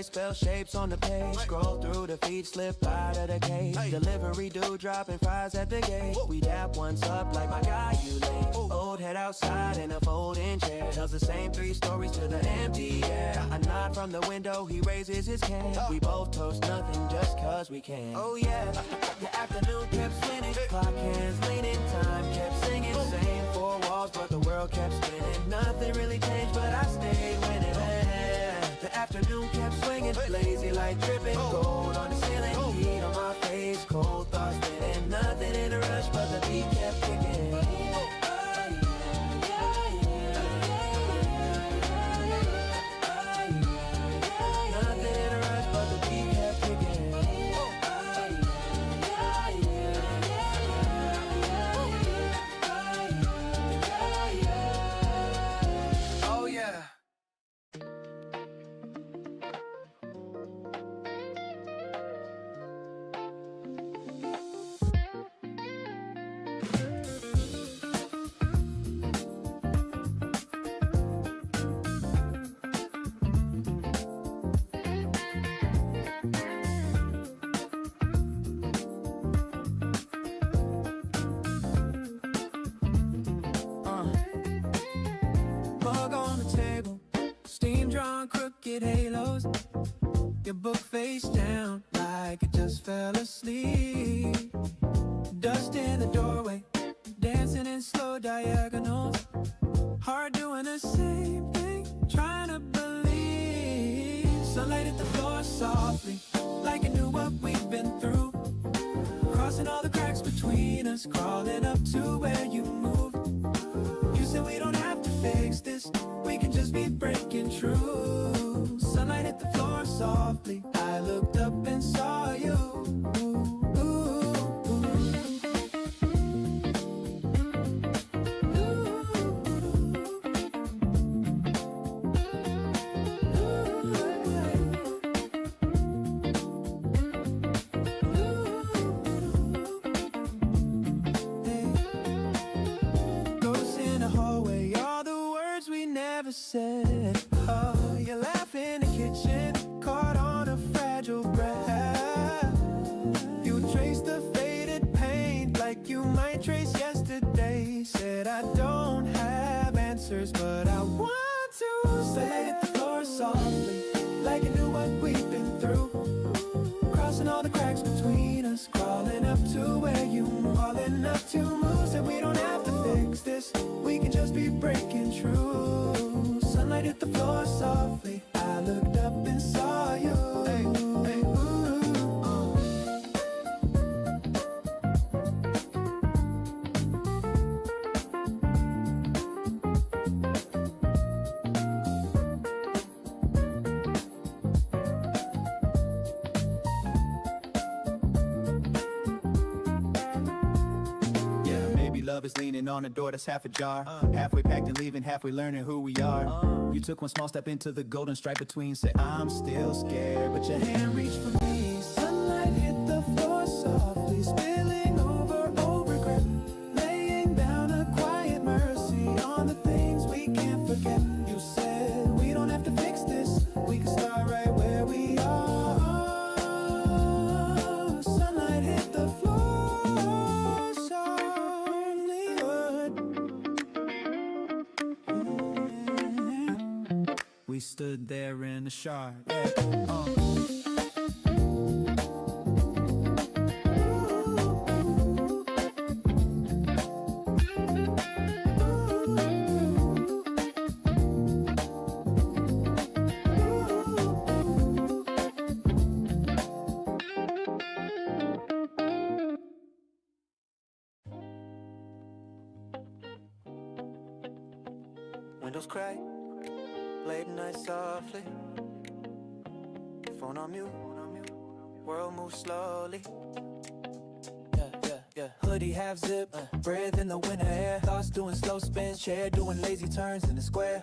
spell shapes on the page. Scroll through the feed, slip out of the cage. Delivery dude dropping fries at the gate. We dap ones up like my guy, you late. Old head outside in a folding chair. Tells the same 3 stories to the empty air. A nod from the window, he raises his can. We both toast nothing just cause we can. Oh yeah, the afternoon kept spinning. Clock hands leaning, time kept singing. Same 4 walls, but the world kept spinning. Nothing really changed, but I stayed winning. The afternoon kept swinging, lazy light dripping, gold on the ceiling, heat on my face, cold thoughts spinning. Nothing in a rush, but the beat kept kicking. Nothing in a rush, but the beat kept kicking. Oh yeah. Mug on the table, steam drawn crooked halos. Your book face down like it just fell asleep. Dust in the doorway, dancing in slow diagonals. Heart doing the same thing, trying to believe. Sunlight hit the floor softly, like it knew what we've been through. Crossing all the cracks between us, crawling up to where you moved. You said we don't have to fix this, we can just be breaking true. Sunlight hit the floor softly, I looked up and saw you. Ghosts in the hallway, all the words we never said. Oh, you laugh in the kitchen, caught on a fragile breath. You trace the faded paint like you might trace yesterday. Said I don't have answers, but I want to. Slide hit the floor softly, like you knew what we've been through. Crossing all the cracks between us, crawling up to where you move. Crawling up to move, said we don't have to fix this, we can just be breaking true. Sunlight hit the floor softly, I looked up and saw you. Hey, hey, Yeah, maybe love is leaning on a door that's half ajar. Halfway packed and leaving, halfway learning who we are. You took one small step into the golden stripe between. Say, I'm still scared, but your hand reached for me. Sunlight hit the floor softly, spilling over regret, laying down a quiet mercy on the things we can't forget. You said we don't have to fix this, we can start right where we are. Sunlight hit the floor softly, We stood there in the shard. Windows crack, late night softly, phone on mute, world moves slowly. Yeah, yeah, yeah. hoodie half zip, breath in the winter air. Thoughts doing slow spins, chair doing lazy turns in the square.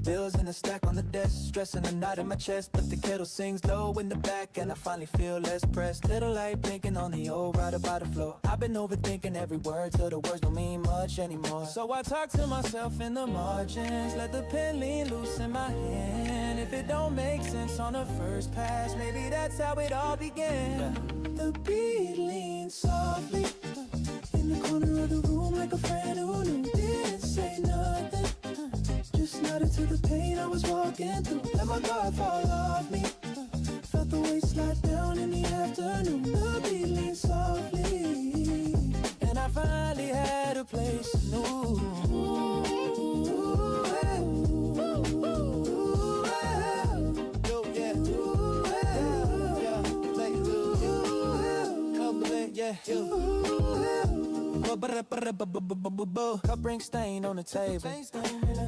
Bills in a stack on the desk, stressing a knot in my chest. But the kettle sings low in the back, and I finally feel less pressed. Little light blinking on the old rider by the floor. I've been overthinking every word till the words don't mean much anymore. So I talk to myself in the margins, let the pen lean loose in my hand. If it don't make sense on the first pass, maybe that's how it all began. The beat leans softly in the corner of the room like a friend who knew. Didn't say nothing, just nodded to the pain I was walking through. Let my guard fall off me, felt the weight slide down in the afternoon. The beat leans softly, and I finally had a place to move. Cup ring stain on the table.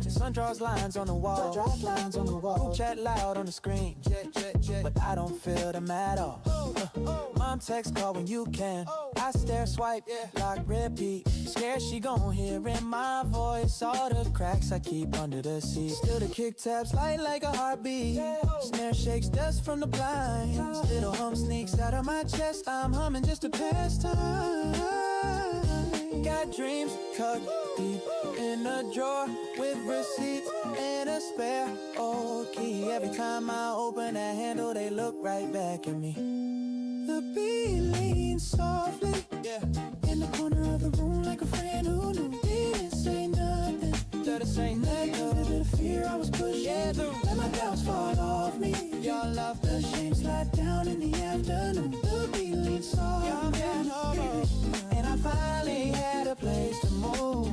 Sun draws lines on the wall. Group chat loud on the screen. But I don't feel them at all. Mom text call when you can. I stare, swipe, lock, repeat. Scared she gon' hear in my voice all the cracks I keep under the seat. Still the kick taps light like a heartbeat. Snare shakes dust from the blinds. Little hum sneaks out of my chest. I'm humming just to pass time. Got dreams cut deep in a drawer with receipts and a spare old key. Every time I open that handle, they look right back at me. The beat leans softly, in the corner of the room like a friend who knew. Didn't say nothing, let it say nothing. The fear I was pushing through, let my doubts fall off me. Y'all love the shame slide down in the afternoon. The beat leans softly, and I finally had a place to move.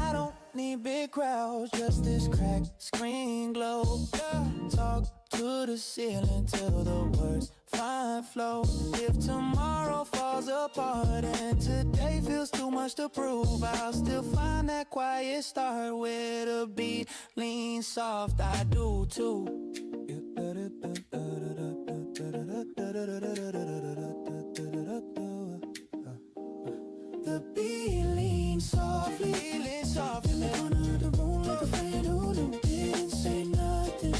I don't need big crowds, just this cracked screen glow. Talk to the ceiling till the words find flow. If tomorrow falls apart and today feels too much to prove, I'll still find that quiet start with a beat lean soft. I do too. The beat leans softly, in the corner of the room like a friend who knew. Didn't say nothing,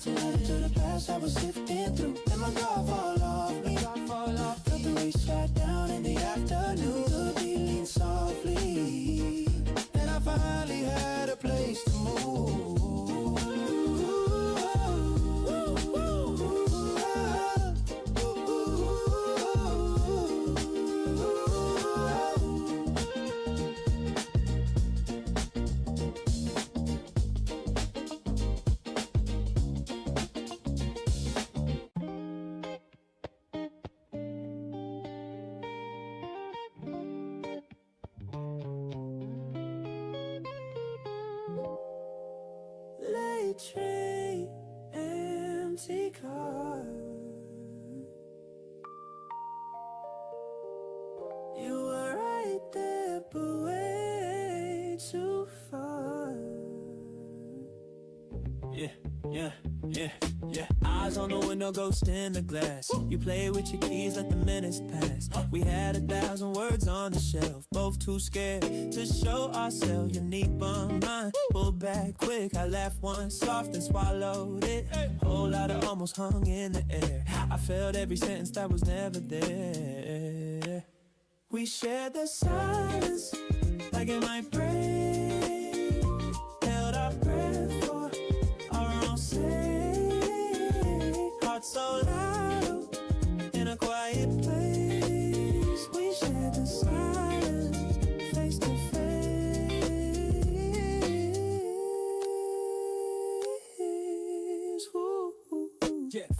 to the past I was sifting through. Let my guard fall off me, felt the weight slide down in the afternoon. The beat leans softly, and I finally had a place to move. Late train, empty car. You were right there, but way too far. Yeah. Eyes on the window, ghost in the glass. You play with your keys, let the minutes pass. We had 1,000 words on the shelf, both too scared to show ourselves. Your knee bump mine, pull back quick. I laughed once, soft and swallowed it. Whole lot of almost hung in the air. I felt every sentence that was never there. We shared the silence, like it might break. Held our breath for our own sake. Heart so loud in a quiet place. We shared the silence, face to face. Ooh.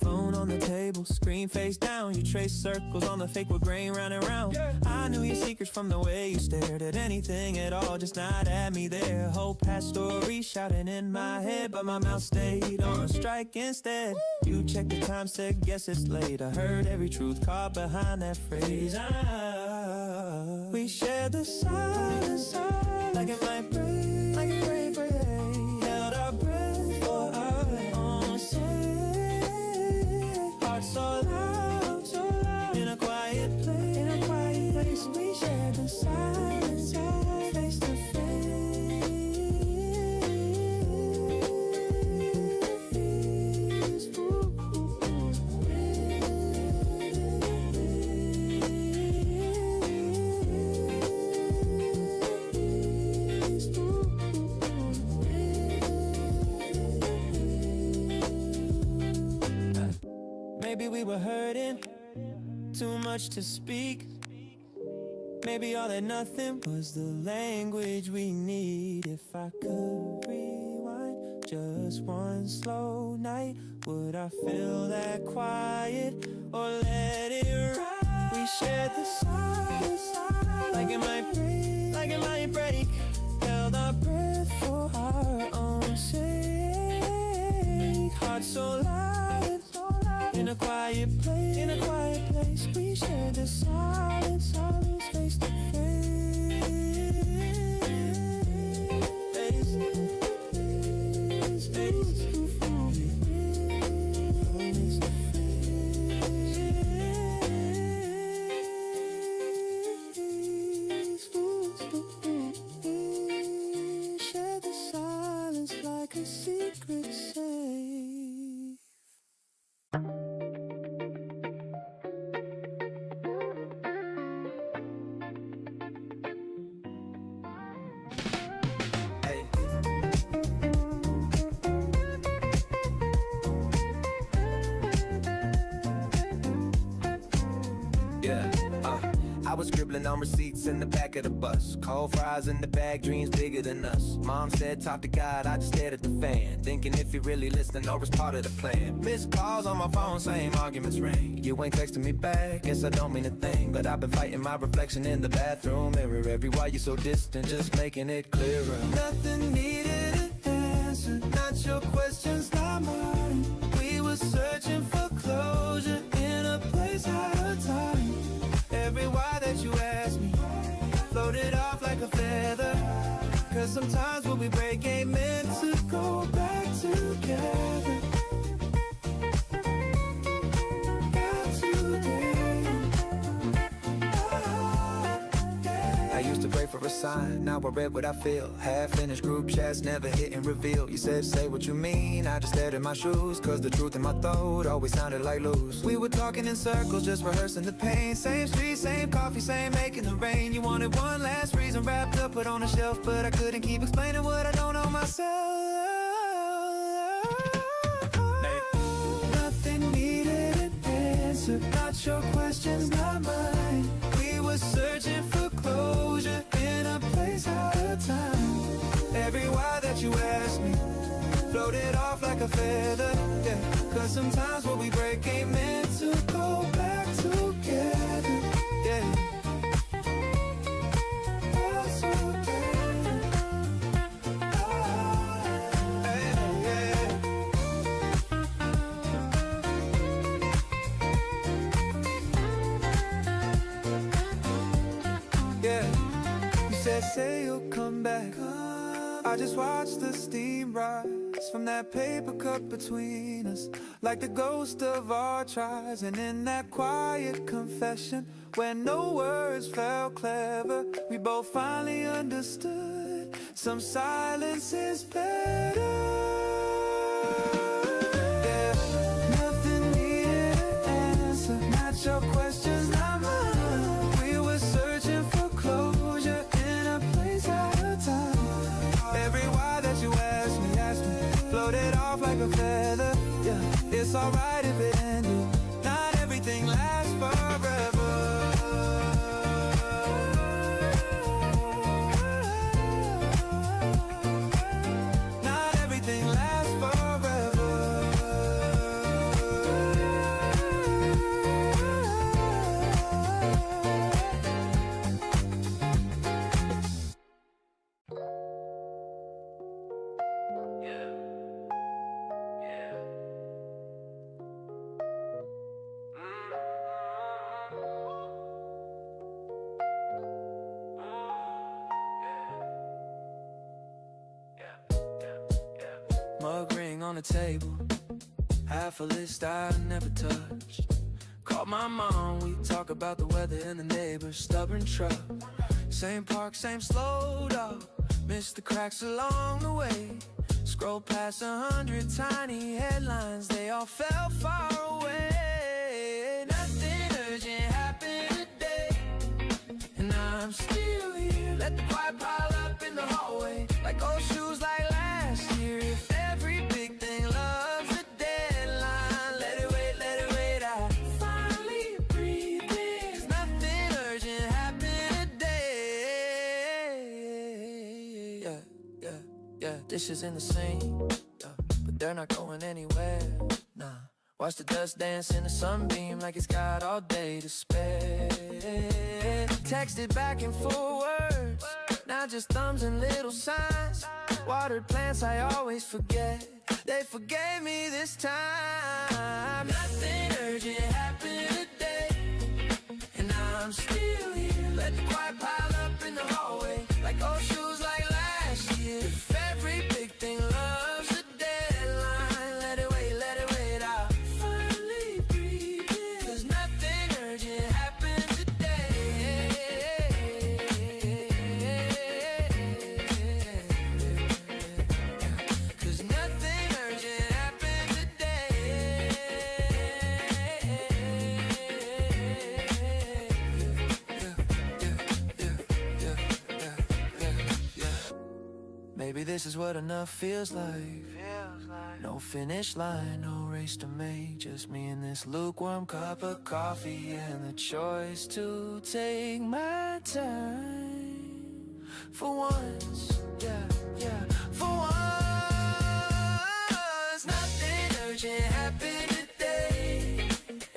Phone on the table, screen face down. You trace circles on the fake with grain round and round. I knew your secrets from the way you stared at anything at all, just not at me there. Whole past story shouting in my head, but my mouth stayed on strike instead. You checked the time, said guess it's late. I heard every truth caught behind that phrase. We shared the silence, like it might break, Held our breath Maybe we were hurting, too much to speak. Maybe all that nothing was the language we need. If I could rewind just one slow night, would I feel that quiet or let it ride? We shared the silence, like it might break. Held our breath for our own sake. Heart so loud, in a quiet place. We shared the silence, face to Share the silence like a secret safe. Hey. Yeah, I was scribbling on receipts in the back of the bus. Cold fries in the bag, dreams bigger than us. Mom said, talk to God, I just stared at the fan. Thinking if he really listened or was part of the plan. Missed calls on my phone, same arguments ring. You ain't texting me back, guess I don't mean a thing. But I've been fighting my reflection in the bathroom mirror. Every why you so distant, just making it clearer. Nothing needed an answer, not your questions, not mine. We were searching for closure in a place out of time. Every why that you asked me floated off like a feather. Cause sometimes when we break ain't meant to go back together. I used to pray for a sign, now I read what I feel. Half-finished group chats, never hit and reveal. You said, say what you mean, I just stared in my shoes. Cause the truth in my throat always sounded like loose. We were talking in circles, just rehearsing the pain. Same street, same coffee, same making the rain. You wanted one last reason wrapped up, put on a shelf. But I couldn't keep explaining what I don't know myself. Nothing needed an answer, not your questions, not mine. We were searching for closure in a place out of time. Every why that you asked me floated off like a feather, yeah. Cause sometimes what we break ain't meant to go back together, yeah. That's okay. Yeah, you said say you'll come back. I just watched the steam rise from that paper cup between us, like the ghost of our tries. And in that quiet confession, where no words felt clever, we both finally understood some silence is better. Yeah, nothing needed an answer, not your questions, not mine. We were searching for closure in a place out of time. Every why that you asked me floated off like a feather, yeah. It's alright if it ended, not everything lasts forever. Not everything lasts forever. Mug ring on the table, half a list I never touched. Called my mom, we talk about the weather and the neighbors. Stubborn truck, same park, same slow dog. Missed the cracks along the way. Scroll past 100 tiny headlines, they all fell far away. Nothing urgent happened today, and I'm still here. Let the quiet pile up in the hallway, like old shoes like last year. If every big thing loves a deadline, let it wait, dishes in the sink, but they're not going anywhere. Nah, watch the dust dance in the sunbeam like it's got all day to spare. Texted back and forwards, now just thumbs and little signs. Watered plants I always forget, they forgave me this time. Nothing urgent happened today, and I'm still here. Let the quiet pile up in the hallway like old shoes like last year. If every big thing loves a deadline, let it wait, I'll finally breathe in. 'Cause nothing urgent happened today. 'Cause nothing urgent happened today. Maybe this is what enough feels like. No finish line, no race to make. Just me and this lukewarm cup of coffee and the choice to take my time. For once, yeah, for once. Nothing urgent happened today,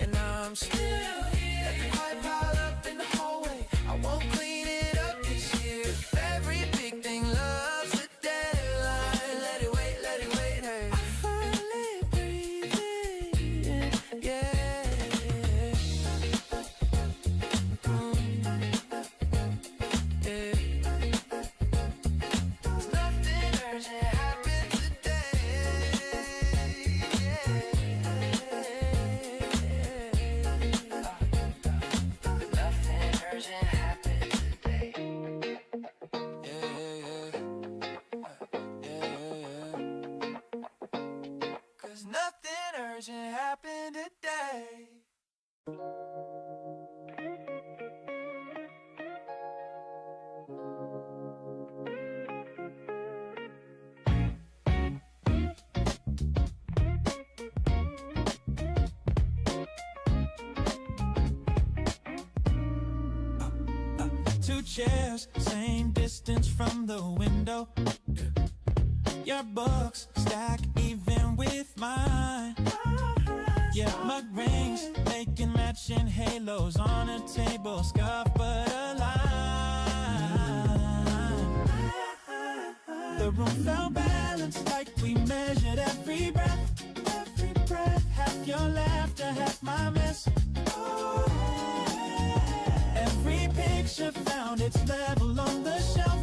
and I'm still here. Let the quiet pile up in the hallway, I won't clean it up this year. If every big thing loves a deadline, let it wait, hey. I finally breathe in, yeah. Yeah. Nothing urgent happened today. Nothing urgent happened today. Yeah. 'Cause nothing urgent happened today. Two chairs, same distance from the window. Your books stack even with mine. Yeah, mug rings making matching halos on a table, scuff but alive. The room felt balanced like we measured every breath. Half your laughter, half my mess. Every picture found its level on the shelf.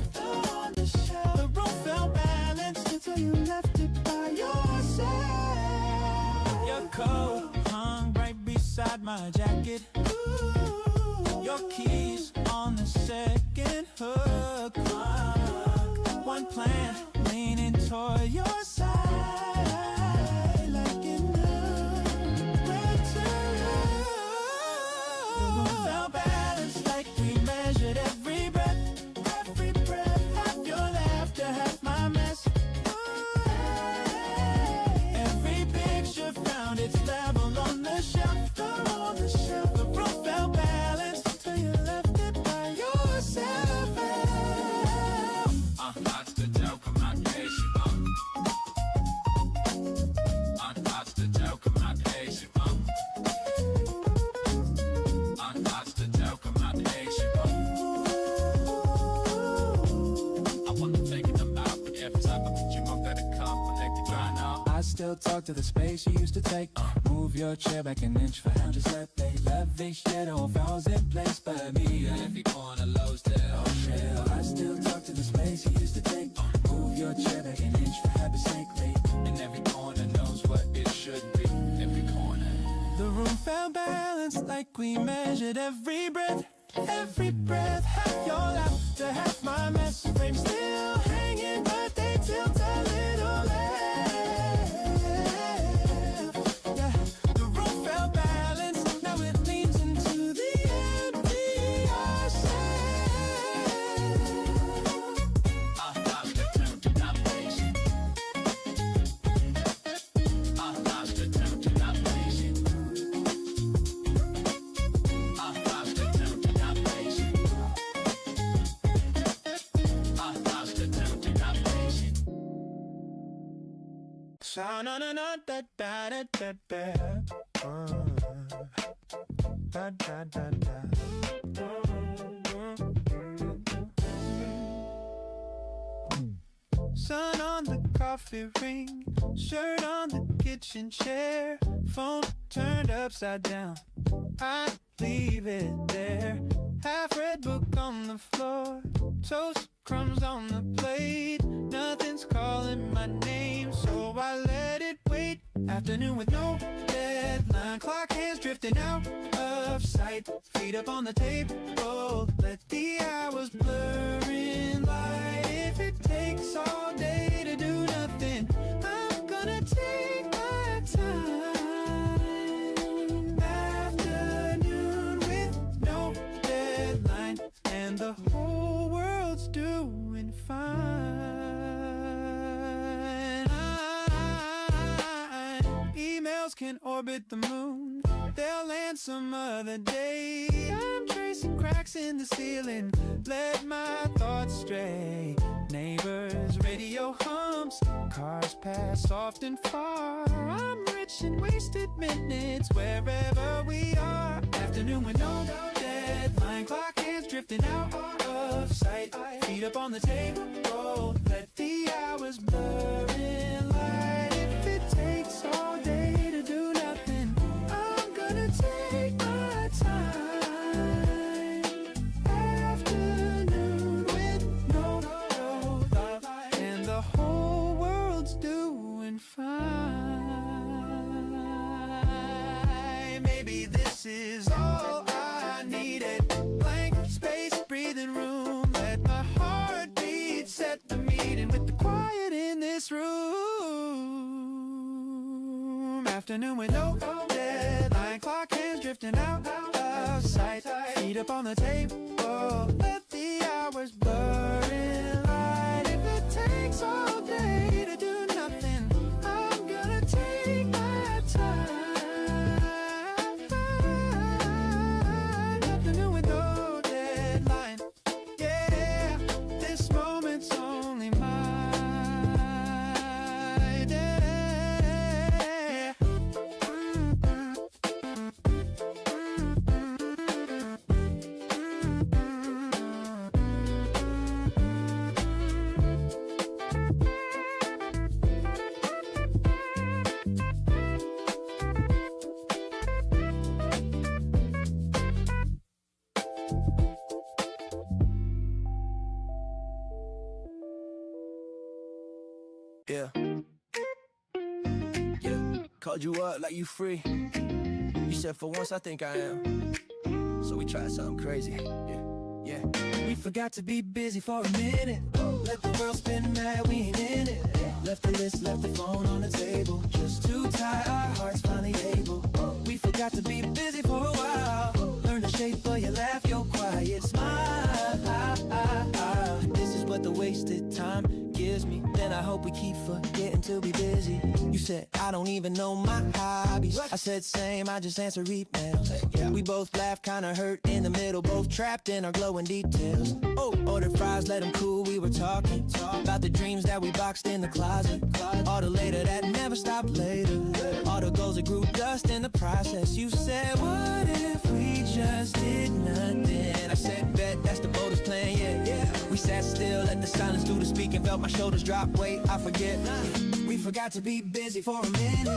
The room felt balanced until you left it by yourself. Your coat hung right beside my jacket. Your keys on the second hook. One plant leaning toward your side like an umbrella. The room felt balanced like we measured every breath. Half your laughter, half my mess. Every picture found its level on the shelf. The room felt balanced until you left it by yourself. I still talk to the space you used to take. Move your chair back an inch for how just let they lavish shit on falls in place. But me, every corner low still. Oh, chill. I still talk to the space you used to take. Move your chair back an inch for habit's sake. And every corner knows what it should be. Every corner. The room felt balanced like we measured every breath. Half your laughter, half my mess. Frames still hanging, but they tilt a little left. Yeah, the room felt balanced, now it leans into the empty Sa na na na da da da da da. Da da da da. Sun on the coffee ring, shirt on the kitchen chair, phone turned upside down. I leave it there. Half read book on the floor, toast crumbs on the plate. Nothing's calling my name, so I let it wait. Afternoon with no deadline, clock hands drifting out of sight. Feet up on the table, let the hours blur in light. If it takes all day to do nothing, I'm gonna take my time. Afternoon with no deadline, and the whole world's doing fine. Emails can orbit the moon, they'll land some other day. I'm tracing cracks in the ceiling, let my thoughts stray. Neighbors, radio hums, cars pass soft and far. I'm rich in wasted minutes wherever we are. Afternoon with no deadline, clock hands drifting out of sight. Feet up on the table, let the hours blur in light. If it takes all day to do nothing, I'm gonna take my time. Afternoon with no love, and the whole world's doing fine. Maybe this is all I needed. Blank space, breathing room. Let my heartbeat set the meeting with the quiet in this room. Afternoon with no deadline, clock hands drifting out of sight. Feet up on the table, let the hours blur in light. If it takes all day to do nothing, I'm gonna take my time. Afternoon with no deadline, yeah, this moment's only mine. Yeah. Yeah. Yeah. Called you up like you free. You said for once I think I am. So we tried something crazy. Yeah. Yeah. We forgot to be busy for a minute. Let the world spin mad, we ain't in it. Left the list, left the phone on the table. Just too tired, our hearts finally able. We forgot to be busy for a while. Learn the shape of your laugh, your quiet smile. This is what the wasted time gives me. Then I hope we keep forgetting to be busy. You said I don't even know my hobbies. I said same, I just answer emails. We both laughed, kinda hurt in the middle, both trapped in our glowing details. Oh, ordered fries, let them cool, we were talking about the dreams that we boxed in the closet. All the later that never stopped later. All the goals that grew dust in the process. You said, what if we just did nothing? I said, bet that's the boldest plan, yeah. We sat still, let the silence do the speaking, felt my shoulders drop, wait, I forget. We forgot to be busy for a minute.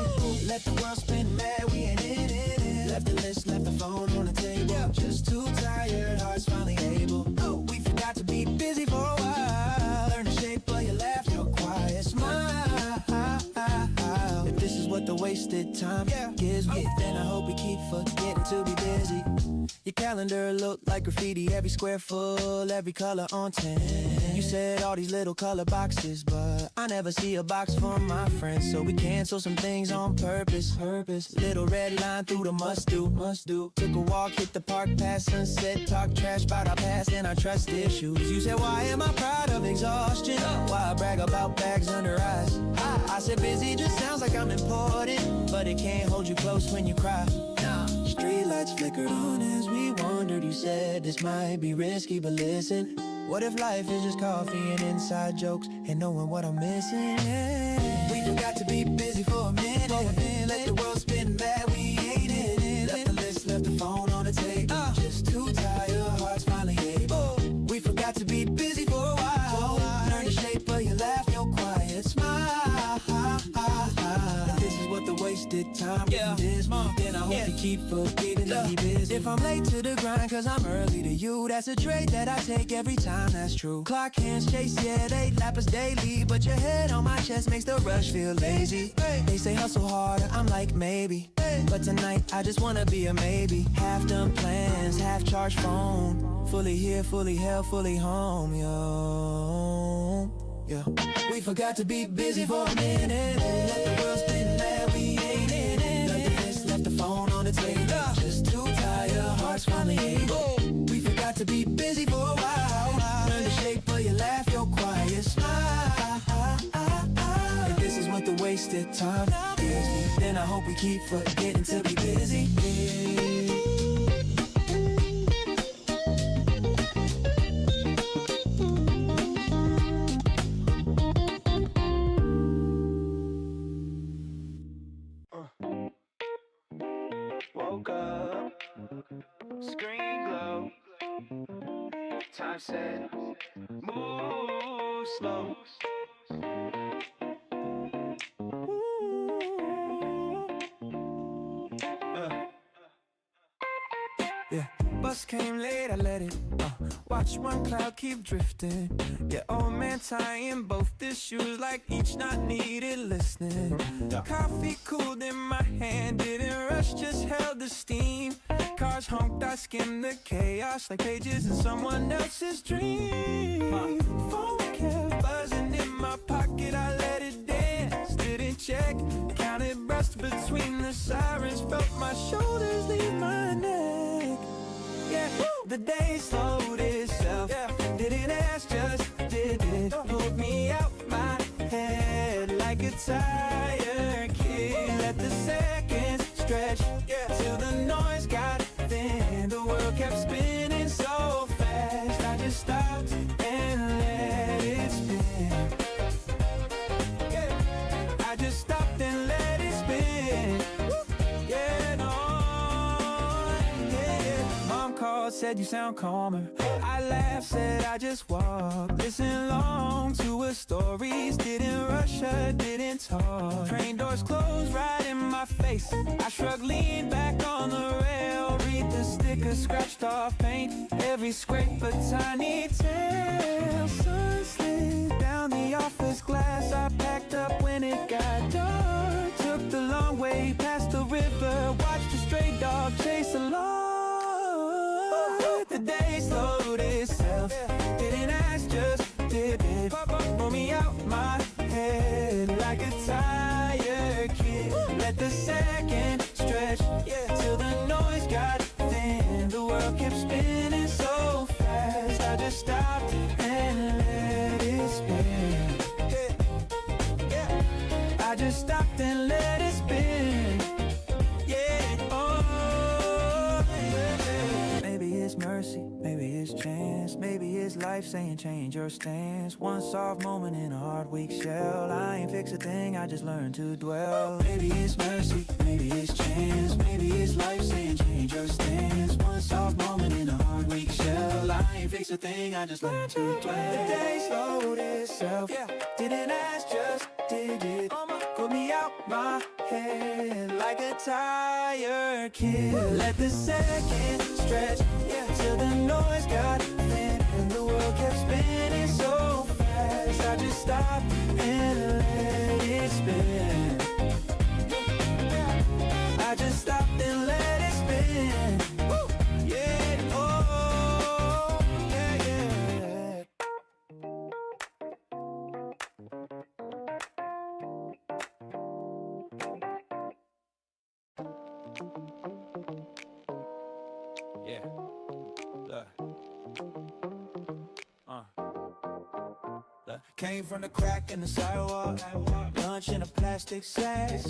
Let the world spin mad, we ain't in it. Left the list, left the phone on the table. Just too tired, hearts finally able. Oh, we forgot to be busy for a while. Learn the shape of your laugh, your quiet smile. If this is what the wasted time gives me, then I hope we keep forgetting to be busy. Your calendar looked like graffiti, every square full, every color on 10. You said all these little color boxes, but I never see a box for my friends, so we cancel some things on purpose. Little red line through the must do. Took a walk, hit the park past sunset, talk trash about our past and our trust issues. You said, why am I proud of exhaustion? Why I brag about bags under eyes? I said busy just sounds like I'm important, but it can't hold you close when you cry. Street lights flickered on as we wandered. You said this might be risky, but listen, what if life is just coffee and inside jokes and knowing what I'm missing? We forgot to be busy for a minute. Let the world spin mad, we ain't in it. Left the list, left the phone on the table. Just too tired, hearts finally able. We forgot to be busy for a while. Learn the shape of your laugh, your quiet smile. This is what the wasted time is. Then I hope you keep forgetting to be busy. If I'm late to the grind, cause I'm early to you, that's a trait that I take every time, that's true. Clock hands chase, yeah, they lap us daily. But your head on my chest makes the rush feel lazy. They say hustle harder, I'm like maybe. But tonight I just wanna be a maybe. Half done plans, half charged phone. Fully here, fully held, fully home, yo. Yeah. We forgot to be busy for a minute. Let the world spin mad, we ain't in it. Left the list, left the phone on the table. Just too tired, hearts finally able. We forgot to be busy for a while. Learn the shape of your laugh, your quiet smile. If this is what the wasted time is, then I hope we keep forgetting to be busy. Woke up, screen glow, time set, move slow. Yeah, bus came late, I let it watch one cloud keep drifting. Yeah, old man tying both his shoes like each knot needed listening. Coffee cooled in my hand, didn't rush, just held the steam. Cars honked, I skimmed the chaos like pages in someone else's dream. Phone kept buzzing in my pocket, I let it dance. Didn't check, counted breaths between the sirens, felt my shoulders leave my neck. Yeah, the day slowed itself. Didn't ask, just did it. Pulled me out my head like a tired kid. Let the seconds stretch till the noise got thin. The world kept spinning so fast. I just stopped and let it spin. I just stopped and let it spin. Yeah, no. Mom called, said you sound calmer. I laughed, said I just walked. Listened long to her stories. Didn't rush her, didn't talk. Train doors closed right in my face. I shrugged, leaned back on the rail. Read the sticker, scratched off paint. Every scrape a tiny tail. Sun slid down the office glass. I packed up when it got dark. Took the long way past the river. Watched a stray dog chase along. The day slowed itself. Didn't ask, just did it. Pull me out my head like a tired kid. Let the second stretch till the noise got thin. The world kept spinning so fast. I just stopped and let it spin. I just stopped and let it spin. Maybe it's mercy, maybe it's chance, maybe it's life saying change your stance. One soft moment in a hard weak shell. I ain't fix a thing, I just learned to dwell. Maybe it's mercy, maybe it's chance, maybe it's life saying change your stance. One soft moment in a hard weak shell. I ain't fix a thing, I just learned to dwell. The day slowed itself, didn't ask, just did it. Put me out my head like a tired kid. Let the second stretch till the noise got thin. And the world kept spinning so fast. I just stopped and let it spin. I just stopped and let it spin. Yeah, oh, yeah, yeah. Yeah. Look. Came from the crack in the sidewalk. Lunch in a plastic sack.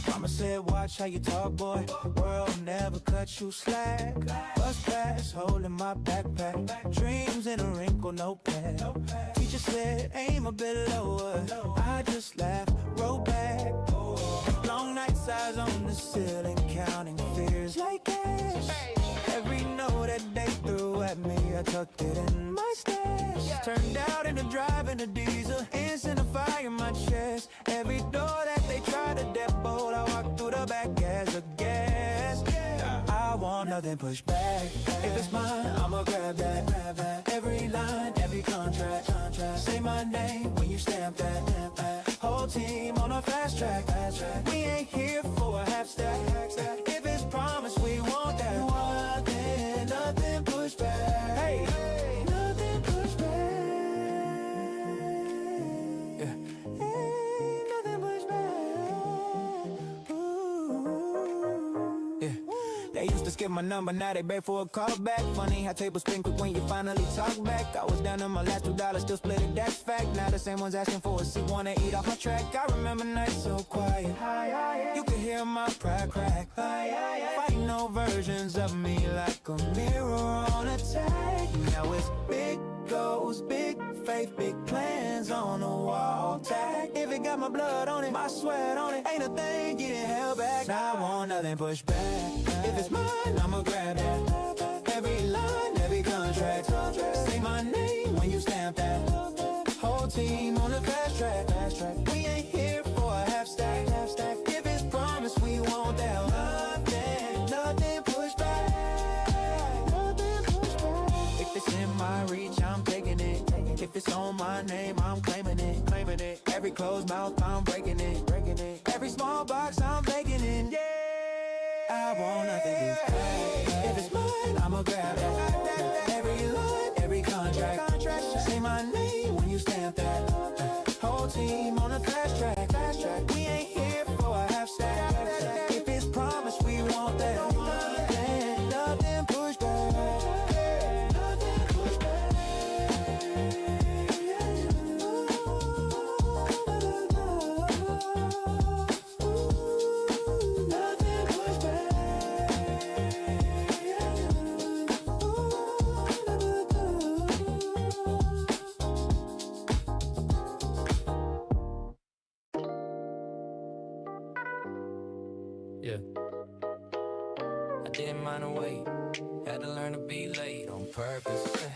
Mama said, watch how you talk, boy. World never cut you slack. Bus pass, holding my backpack. Dreams in a wrinkle notepad. Teacher said, aim a bit lower. I just laughed, roll back. Long nights, eyes on the ceiling, counting figures like cash. Every note that they threw at me, I tucked it in my stash. Turned out into driving a diesel, instant a fire in my chest. Every door that they tried to deadbolt, I walked through the back as a guest. I want nothing pushed back. If it's mine, I'ma grab that. Every line, every contract. Say my name when you stamp that. Whole team on a fast track. We ain't here for a half stack. If it's promised, we want that. Nothing pushed back. Hey, nothing pushed back. Yeah. Ain't nothing pushed back. Ooh. Yeah. They used to skip my number, now they beg for a call back. Funny how tables spin quick when you finally talk back. I was down to my last $2, still split it, that's fact. Now the same ones asking for a seat, wanna eat off my track. I remember nights so quiet. You could hear my pride crack. Fighting no versions of me like a mirror on attack. Now it's big goals, big faith, big plans on the wall. Tag. If it got my blood on it, my sweat on it, ain't a thing getting held back. Now I want nothing pushed back. If it's mine, I'ma grab that. Every line, every contract. Say my name when you stamp that. Whole team on the fast track. We ain't here for a half stack. If it's promised, we want that. Nothing pushed back. Nothing pushed back. If it's in my reach, I'm taking it. If it's on my name, I'm claiming it. Every closed mouth, I'm breaking it. Every small box, I'm baking it. Yeah. I want nothing pushed back. If it's mine, I'ma grab it. Every line, every contract. Say my name when you stamp that. Whole team on a fast track. We ain't here for a half stack. If it's promised, we want that. Nothing pushed back. Nothing pushed back. Nothing pushed back. Yeah. I didn't mind the wait. Had to learn to be late on purpose.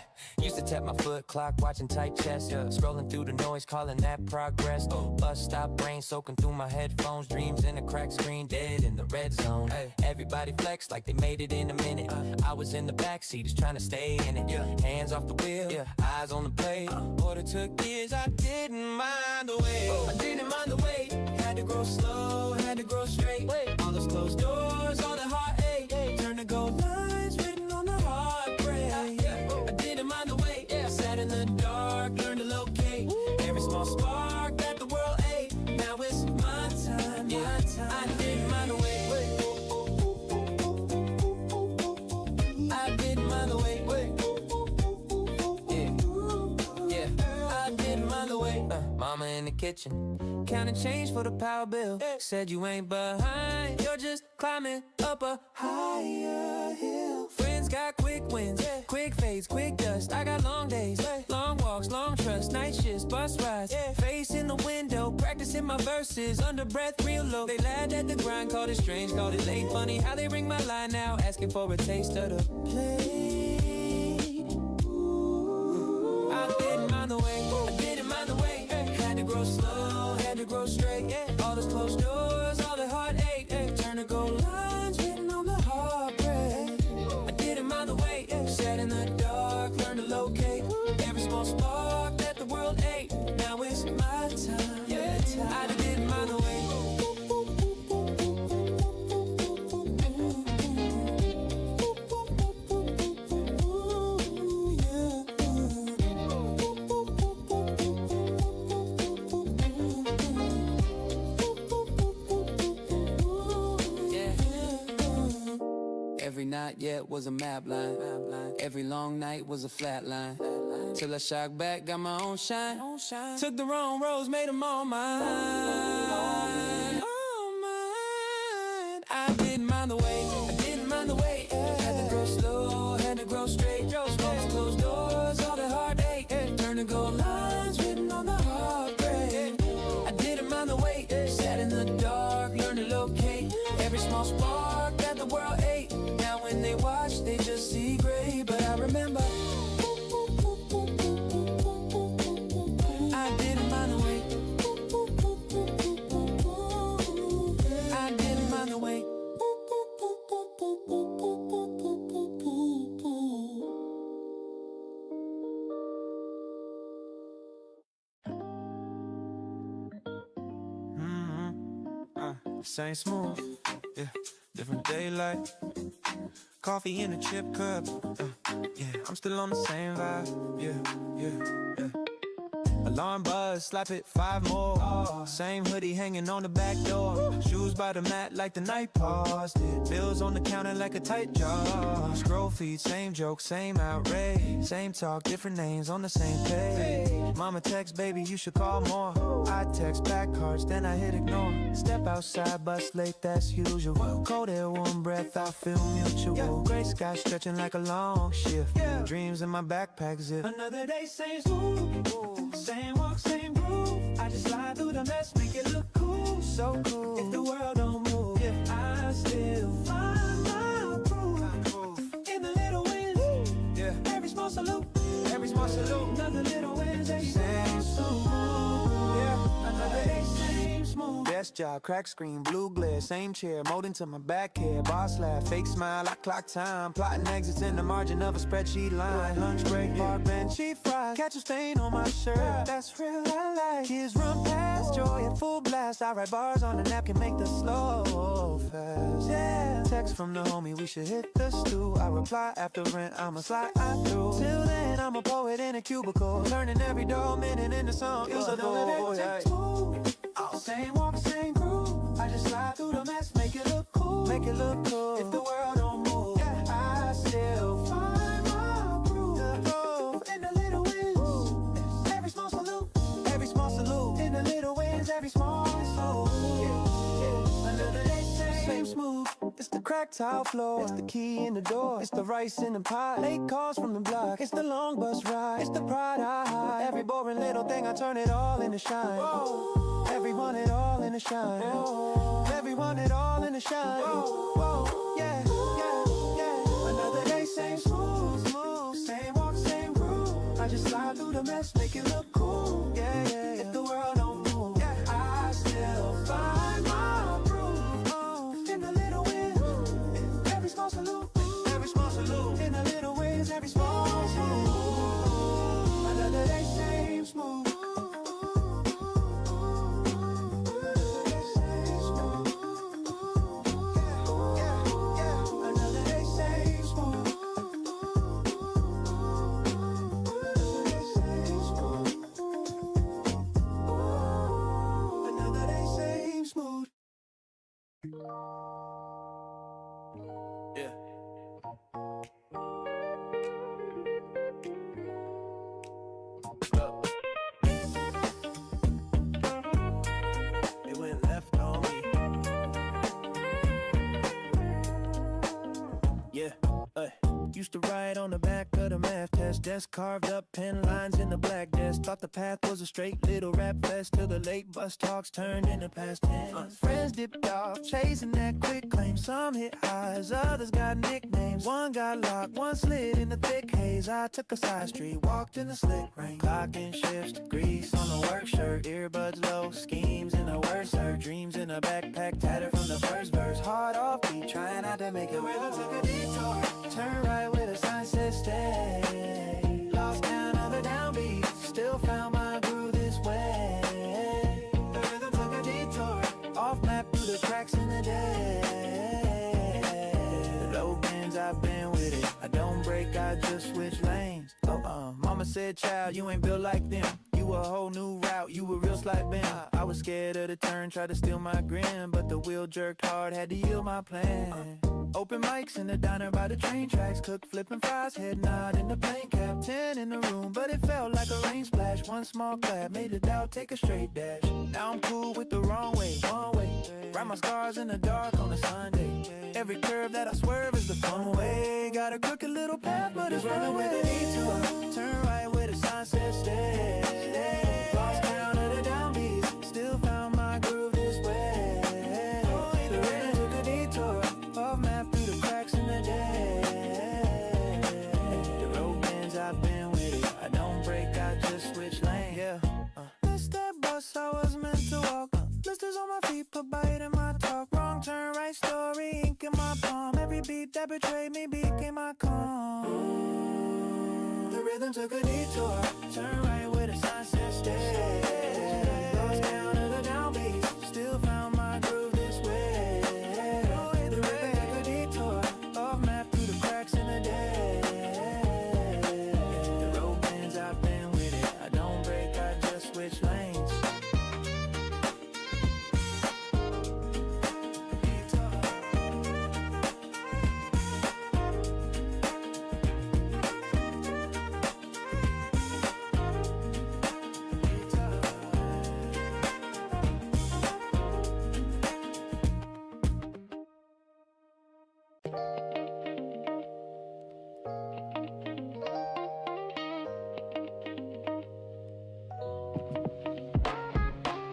Used to tap my foot clock, watching tight chest. Scrolling through the noise, calling that progress. Bus stop, brain soaking through my headphones. Dreams in a cracked screen, dead in the red zone. Everybody flex like they made it in a minute. I was in the backseat, just trying to stay in it. Hands off the wheel, eyes on the plate. Order took years, I didn't mind the wait. I didn't mind the wait. Had to grow slow, had to grow straight. All those closed doors, all the heartache. Turn to gold lines written on the heartbreak. I didn't mind the wait. Sat in the dark, learned to locate every small spark that the world ate. Now it's my time, my time. I didn't mind the wait. I didn't mind the wait. Yeah, I didn't mind the wait. Mama in the kitchen, counting change for the power bill. Said you ain't behind, you're just climbing up a higher hill. Friends got quick wins, quick fades, quick dust. I got long days, long walks, long trust, night shifts, bus rides. Face in the window, practicing my verses, under breath real low. They laughed at the grind, called it strange, called it late. Funny how they ring my line now, asking for a taste of the plate. I didn't mind the way, I didn't mind the way. Had to grow slow, had to grow straight. All those closed doors, all the heartache. Turn to gold lines written on the heartbreak. I didn't mind the wait. Sat in the dark, learned to locate every small spark that the world ate. Now it's my time. I didn't mind the wait. Every night, yeah, was a map line. Every long night was a flat line. till I shock back, got my own shine. Took the wrong roads, made them all mine. All mine. I didn't mind the way, I didn't mind the way. Had to grow slow, had to grow straight. Smokes, closed doors, all the heartache. Turn to gold lines written on the heartbreak. I didn't mind the wait, sat in the dark, learned to locate every small spark that the world ate. Now when they watch, they just see gray. But I remember I didn't mind the wait. I didn't mind the wait. Same smooth, yeah, different daylight. Coffee in a chip cup, yeah, I'm still on the same vibe, yeah. Alarm buzz, slap it 5 more. Same hoodie hanging on the back door. Shoes by the mat like the night paused it. Bills on the counter like a tight jaw. Scroll feed, same joke, same outrage. Same talk, different names on the same page. Mama text, baby, you should call more. I text back cards, then I hit ignore. Step outside, bus late, that's usual. Cold air, warm breath, I feel mutual. Gray sky stretching like a long shift. Dreams in my backpack zip. Another day, same smooth. Same walk, same groove. I just slide through the mess, make it look cool. So cool. If the world don't move, I still find my groove. In the little wins, every small salute. Every small salute. Another little wins, every same smooth. Another day, same smooth. Best job, crack screen, blue glare, same chair, molding to my back hair. Boss laugh, fake smile, I clock time. Plotting exits in the margin of a spreadsheet line. Lunch break, park bench, cheap fries. Catch a stain on my shirt, that's real I like. Kids run past, joy at full blast. I write bars on a napkin, make the slow fast. Yeah, text from the homie, we should hit the stew. I reply after rent, I'ma slide through. Till then, I'm a poet in a cubicle, turning every dull minute into something usable. Same walk, same groove. I just slide through the mess, make it look cool. Make it look cool. If the world don't move, I still find my groove. In the little wins, every small salute. Every small salute. In the little wins, every small salute. Another day, same smooth. It's the cracked tile floor. It's the key in the door. It's the rice in the pot. Late calls from the block. It's the long bus ride. It's the pride I hide. Every boring little thing, I turn it all into shine. Whoa. Everyone it all in the shine. Whoa. Everyone it all in the shine. Whoa. Whoa. Yeah, yeah, yeah. Another day, same smooth, smooth. Same walk, same groove. I just slide through the mess, make it look cool. Yeah, yeah, yeah. If the world don't move, I still find my groove. In the little wins, every small salute. Every small salute. In the little wins, every small salute. Another day, same smooth. Used to write on the back of the math test. Desk carved up pen lines in the black desk. Thought the path was a straight little rap fest till the late bus talks turned into past tense. Friends dipped off, chasing that quick claim. Some hit highs, others got nicknames. One got locked, one slid in the thick haze. I took a side street, walked in the slick rain. Clocking shifts, grease on the work shirt. Earbuds low, schemes in the worst hurt. Dreams in a backpack, tattered from the first verse. Hard off beat, trying not to make it. Rhythm took a detour. Turn right with a sign said stay. Lost down on the downbeat, still found my groove this way. The rhythm took a detour, off map through the cracks in the day. Low bends, I've been with it. I don't break, I just switch lanes. Mama said, child, you ain't built like them. You a whole new route, you a real slight bend. I was scared of the turn, tried to steal my grin, but the wheel jerked hard, had to yield my plan. Open mics in the diner by the train tracks. Cook flipping fries, head nod in the plane cap. 10 in the room, but it felt like a rain splash. One small clap, made it out, take a straight dash. Now I'm cool with the wrong way, one way. Write my scars in the dark on a Sunday. Every curve that I swerve is the fun way. Got a crooked little path, but it's running with a detour. Turn right where the sun says stay. Lost count of the downbeats, still found my groove this way. The rhythm took a detour, off map through the cracks in the day. The road bends, I've been with it. I don't break, I just switch lanes. Yeah. Missed that bus, I was meant to walk. Blisters on my feet, put bite in my talk. Wrong turn, right story, ink in my palm. Every beat that betrayed me became my calm. The rhythm took a detour. Turn right where the sign says stay. Lost count of the downbeats, still found my groove this way. The rhythm took a detour, off map through the cracks in the day. The road bends, I've been with it. I don't break, I just switch lanes.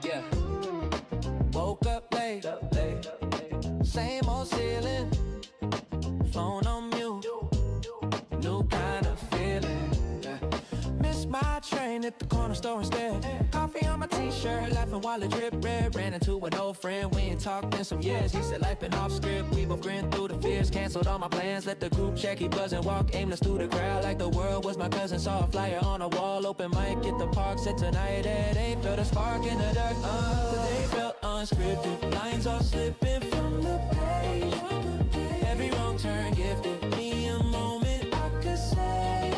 Yeah. Woke up late. Same old ceiling. Phone on mute. New kind of feeling. Yeah. Missed my train at the corner store instead. Coffee on my t-shirt, laughing while it drip red. Ran into an old friend, we ain't talked in some years. He said life been off script, we both grinned through the fears. Canceled all my plans, let the group check, he buzzing, walk aimless through the crowd like the world was my cousin. Saw a flyer on a wall, open mic at the park. Said tonight at 8, felt a spark in the dark. The day felt unscripted, lines all slipping from the page. Every wrong turn gifted me a moment I could say.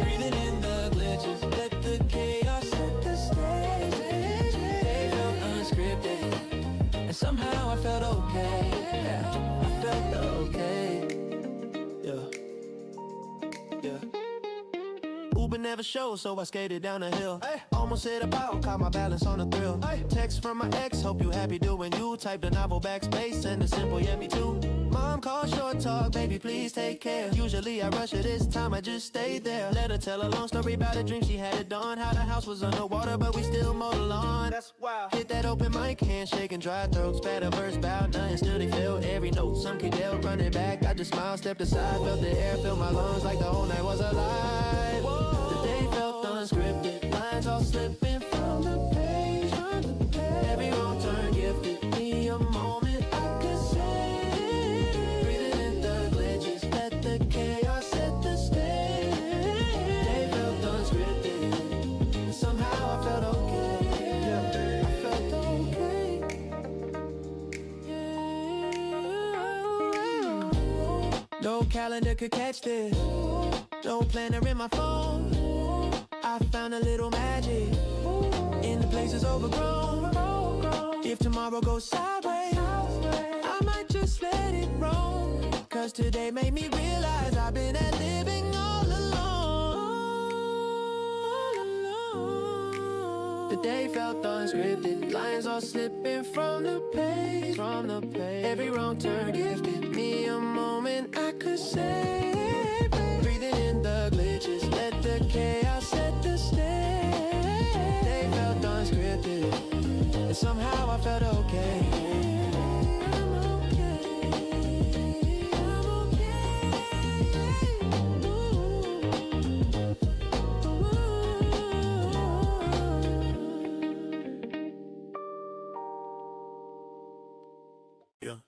Breathing in the glitches, let the chaos set the stage. They felt unscripted, and somehow I felt okay. Yeah, I felt okay. Yeah. Yeah. Uber never showed, so I skated down the hill. Almost hit a bout, caught my balance on the thrill. Text from my ex, hope you happy doing you. Type the novel backspace, send a simple yeah me too. Mom called short talk, baby please take care. Usually I rush it, this time I just stayed there. Let her tell a long story about a dream she had at dawn. How the house was underwater, but we still mowed the lawn. That's wild. Hit that open mic, handshake and dry throats. Bad a verse bout nothing, still they felt every note. Some kid yelled running back, I just smiled, stepped aside. Felt the air fill my lungs like the whole night was a lie. The day felt unscripted, lines all slipping from the page. Every wrong turn gifted me a moment I could say. Breathing in the glitches, let the chaos set the stage. They felt unscripted, and somehow I felt okay. Yeah, I felt okay. Yeah. No calendar could catch this. No planner in my phone. I found a little magic in the places overgrown. If tomorrow goes sideways, I might just let it roll. Cause today made me realize I've been at living all alone. The day felt unscripted, lines all slipping from the page. Every wrong turn gifted me a moment I could save. Breathing in the glitches, let the chaos set the stage. They felt unscripted, and somehow I felt okay. I'm okay. I'm okay. Yeah.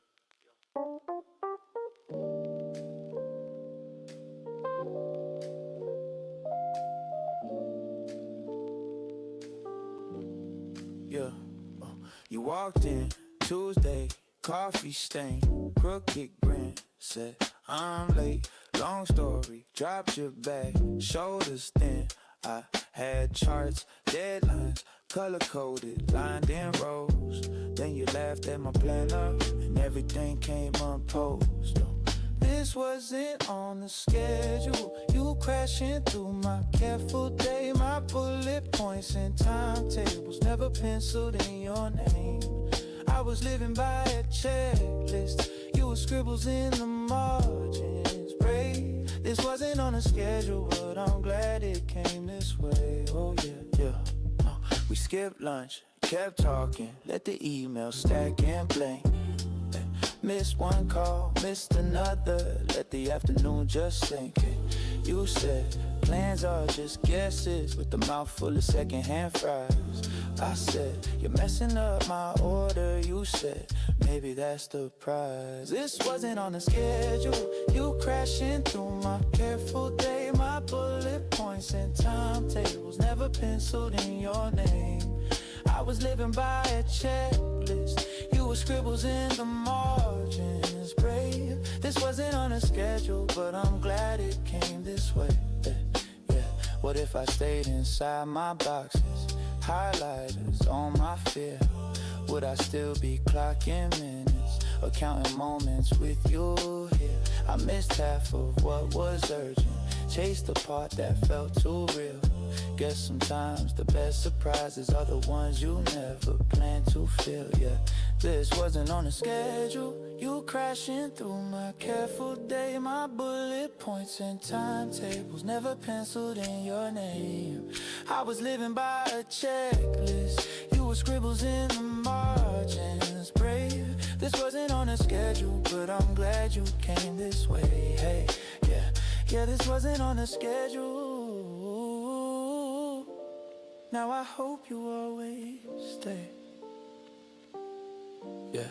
Yeah. You walked in Tuesday, coffee stain, crooked grin, said I'm late. Long story, dropped your bag, shoulders thin. I had charts, deadlines, color coded, lined in rows. Then you laughed at my planner, and everything came unposed. wasn't on the schedule. You crashing through my careful day. My bullet points and timetables never penciled in your name. I was living by a checklist. You were scribbles in the margins. Brave. This wasn't on a schedule, but I'm glad it came this way. Oh yeah. We skipped lunch, kept talking, let the email stack and blame. Missed one call, missed another, let the afternoon just sink in. You said plans are just guesses with a mouth full of secondhand fries. I said you're messing up my order. You said maybe that's the prize. This wasn't on the schedule. You crashing through my careful day. My bullet points and timetables never penciled in your name. I was living by a checklist. You were scribbles in the margins. Brave. This wasn't on a schedule, but I'm glad it came this way. Yeah. What if I stayed inside my boxes? Highlighters on my fear. Would I still be clocking minutes or counting moments with you here? I missed half of what was urgent. Chased the part that felt too real. Guess sometimes the best surprises are the ones you never plan to feel. Yeah, this wasn't on the schedule. You crashing through my careful day. My bullet points and timetables never penciled in your name. I was living by a checklist. You were scribbles in the margins. Brave. This wasn't on a schedule, but I'm glad you came this way. Hey, yeah, this wasn't on a schedule. Now I hope you always stay. Yeah.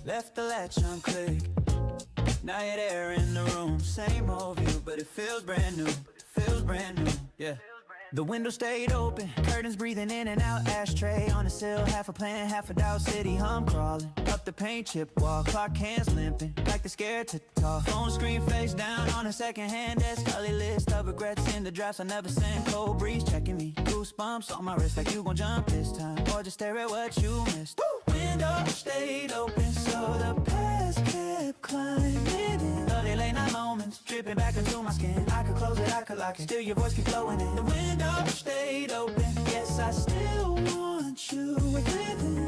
Left the latch unclicked. Now you're there in the room. Same old view, but it feels brand new. Yeah. The window stayed open, curtains breathing in and out. Ashtray on the sill, half a plan, half a doubt. City hum crawling up the paint chip wall. Clock hands limping, like they're scared to talk. Phone screen face down on a second-hand desk. Cully list of regrets in the drafts I never sent. Cold breeze checking me, goosebumps on my wrist, like you gon' jump this time, or just stare at what you missed. Window stayed open, so the past kept climbing in. Bloody late night moments, dripping back into my skin. I could close it, I could lock it, still your voice keep blowing in. The window stayed open, yes I still want you within.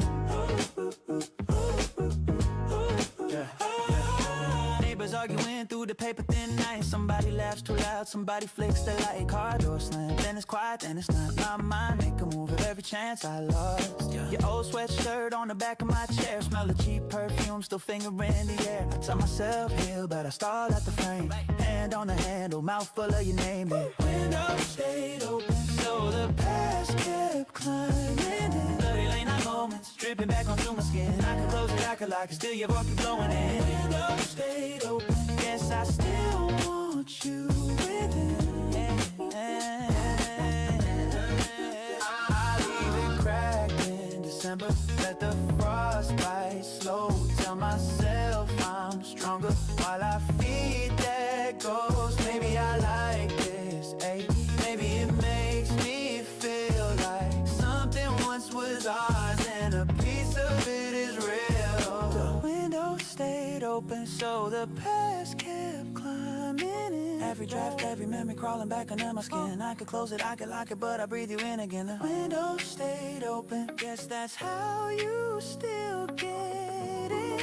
Neighbors arguing through the paper thin night. Somebody laughs too loud, somebody flicks the light. Car door slam, then it's quiet, then it's not. My mind make a move of every chance I lost. Your old sweatshirt on the back of my chair. Smell of cheap perfume, still fingering the air. I tell myself heal, but I stall at the frame. Hand on the handle, mouth full of your name. Window stayed open, so the past kept climbing. Bloody late night moments, dripping back onto my skin. I could close it, I could lock it, still your voice keep blowing in. Window stayed open, yes I still want you within. I leave it cracked in December, let the frostbite slow. Tell myself I'm stronger while I feed that ghost. Maybe I like this, ayy. Maybe it makes me feel like something once was ours and a piece of it is real. The window stayed open, so the past kept climbing in. Every draft, every memory crawling back under my skin. I could close it, I could lock it, but I breathe you in again. The window stayed open, guess that's how you still get in.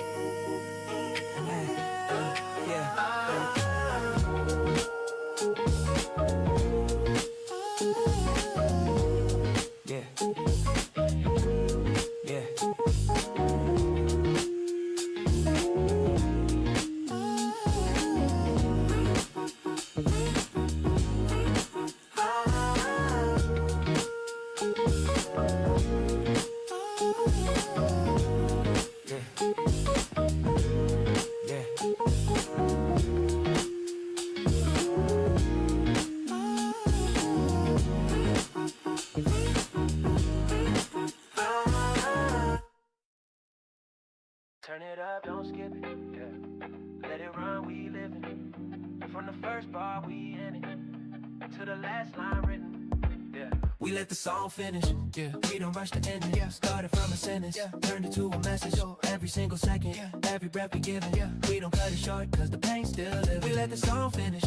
Turn it up, don't skip it, yeah. Let it run, we living. From the first bar, we in it. To the last line written, yeah. We let the song finish, Yeah. we don't rush to end it. Yeah. Started from a sentence, turned it to a message. Every single second, every breath we give it. We don't cut it short, cause the pain still lives. We let the song finish,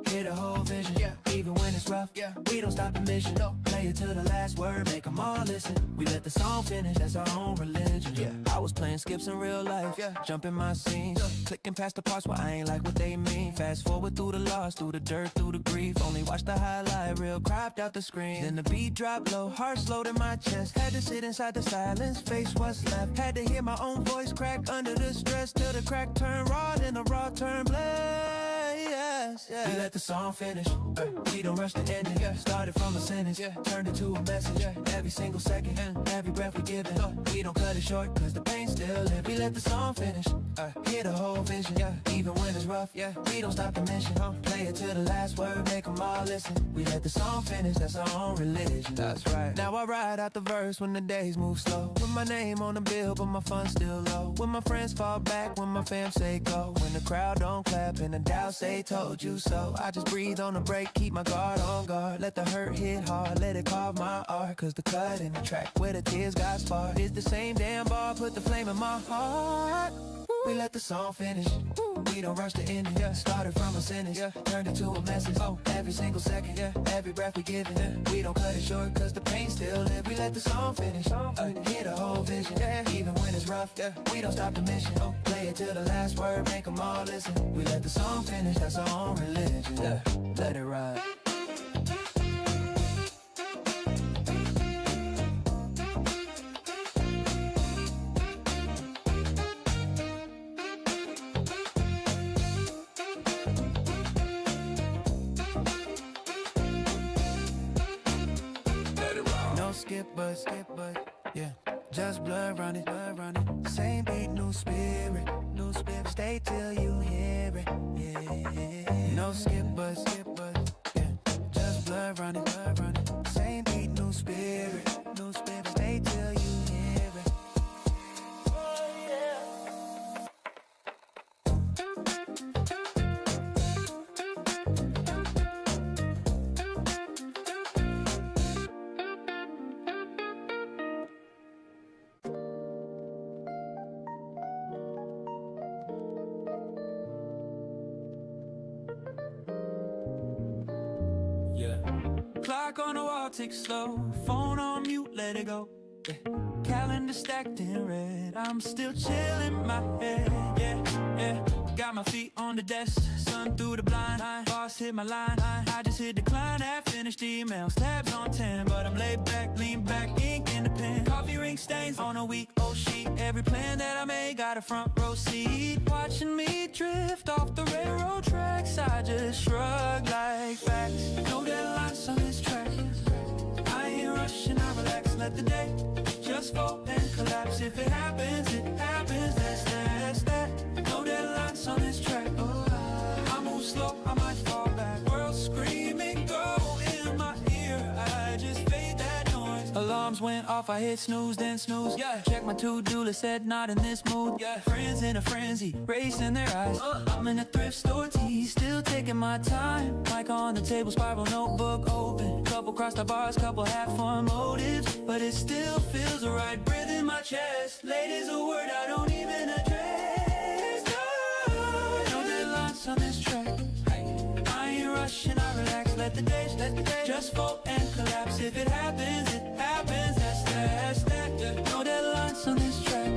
hear the whole vision. Even when it's rough, we don't stop the mission. Play it to the last word, make them all listen. We let the song finish, that's our own religion. I was playing skips in real life, jumping my scenes, clicking past the parts where I ain't like what they mean. Fast forward through the loss, through the dirt, through the grief. Only watch the highlight reel, cropped out the screen. Then the beat dropped low, heart slowed in my chest. Had to sit inside the silence, face what's left. Had to hear my own voice crack under the stress till the crack turned raw, then the raw turned blast. We let the song finish, we don't rush to end it. Started from a sentence, turned it to a message. Every single second, every breath we give it. We don't cut it short, cause the pain still lives. We let the song finish, hear the whole vision. Even when it's rough, we don't stop the mission. Play it to the last word, make them all listen. We let the song finish, that's our own religion. That's right. Now I ride out the verse when the days move slow. With my name on the bill, but my funds still low. When my friends fall back, when my fam say go. When the crowd don't clap and the doubt say told you so. I just breathe on the break, keep my guard on guard. Let the hurt hit hard, let it carve my art. Cause the cut in the track where the tears got sparked is the same damn bar, put the flame in my heart. We let the song finish, we don't rush to end it. Started from a sentence, turned it to a message. Every single second, every breath we give it. We don't cut it short, cause the pain still lives. We let the song finish, hear the whole vision. Even when it's rough, we don't stop the mission. Play it to the last word, make them all listen. We let the song finish, that's our own religion. Let it ride. Skip but, yeah. Just blood running, same beat, new spirit. Stay till you hear it, yeah. No skip but, yeah. Just blood running, same beat, new spirit. Stay till you hear it. Oh yeah. Clock on the wall ticks slow, phone on mute, let it go. Calendar stacked in red, I'm still chilling my head, yeah. Got my feet on the desk, sun through the blind. Boss hit my line, I just hit decline. Half finished emails, tabs on 10, but I'm laid back, lean back, ink in the pen. Coffee ring stains on a week old sheet. Every plan that I made got a front row seat. Watching me drift off the railroad tracks, I just shrug like facts. No deadlines on this track, I ain't rushing, I relax, let the day just fold and collapse. If it happens, that's that. No deadlines on this track, I move slow, I might fall back. World screaming, go in my ear, I just fade that noise. Alarms went off, I hit snooze, then snooze. Check my to-do list, said not in this mood. Friends in a frenzy, racing their eyes. I'm in a thrift store, tea, still taking my time. Mic on the table, spiral notebook open. Couple crossed the bars, couple half-formed motives, but it still feels right. Breath in my chest, late is a word I don't even address. No deadlines on this track, I ain't rushing, I relax, let the days just fold and collapse. If it happens, that's that. No deadlines on this track,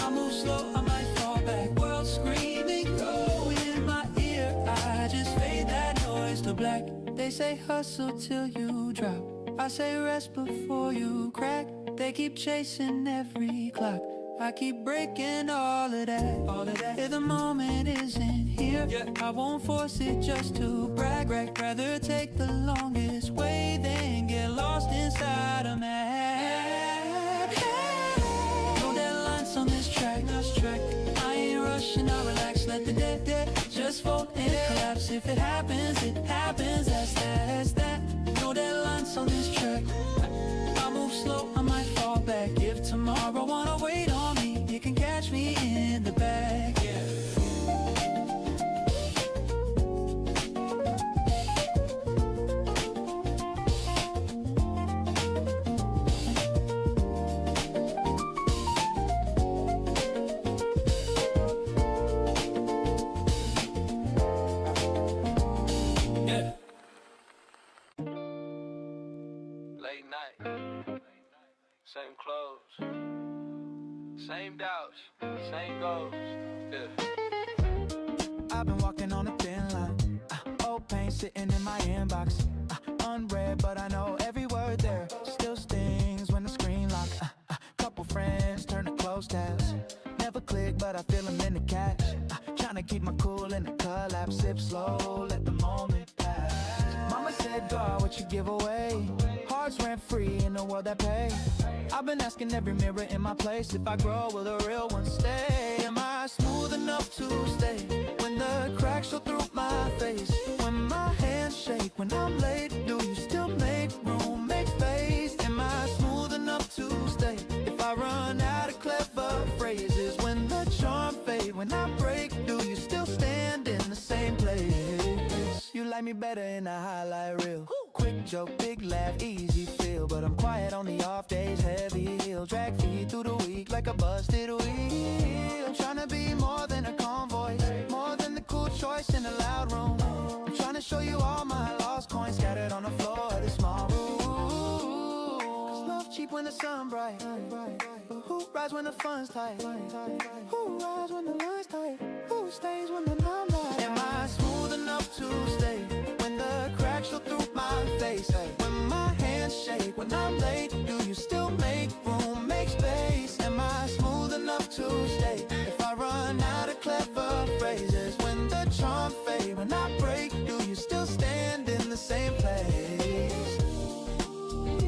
I move slow, I might fall back. World screaming, go in my ear, I just fade that noise to black. They say hustle till you drop, I say rest before you crack. They keep chasing every clock, I keep breaking all of that. If the moment isn't here, I won't force it just to brag. Rather take the longest way than get lost inside a map. No deadlines on this track, I ain't rushing, I relax, let the day just fold and collapse. If it happens, that's that. No deadlines on this track, I move slow, I might fall back. If tomorrow wanna wait on me, you can catch me late night. Same clothes, same doubts, same goals. Yeah. I've been walking on a thin line. Old pain sitting in my inbox. Unread, but I know every word there. Still stings when the screen locks. Couple friends turn to close tabs. Never click, but I feel them in the cash. Trying to keep my cool in the collapse. Sip slow, let the moment pass. Mama said, God, what you give away? Hearts rent free in a world that pay. I've been asking every mirror in my place. If I grow, will the real one stay? Am I smooth enough to stay? When the cracks show through my face. When my hands shake, when I'm late, do you still make room, make space? Am I smooth enough to stay? If I run out of clever phrases, when the charm fade, when I break, do you still stand in the same place? You like me better in a highlight reel. Quick joke, big laugh, easy feel. But I'm quiet on the off days, heavy heel. Drag feet through the week like a busted wheel. I'm trying to be more than a convoy, more than the cool choice in a loud room. I'm trying to show you all my lost coins scattered on the floor of this small room. Cause love cheap when the sun bright, but who rides when the fun's tight? Who rides when the line's tight? Who stays when the night light? Am I smooth enough to stay? When the cracks show through my face, when my hands shake, when I'm late, do you still make room, make space? Am I smooth enough to stay? If I run out of clever phrases, when the charm fade, when I break, do you still stand in the same place?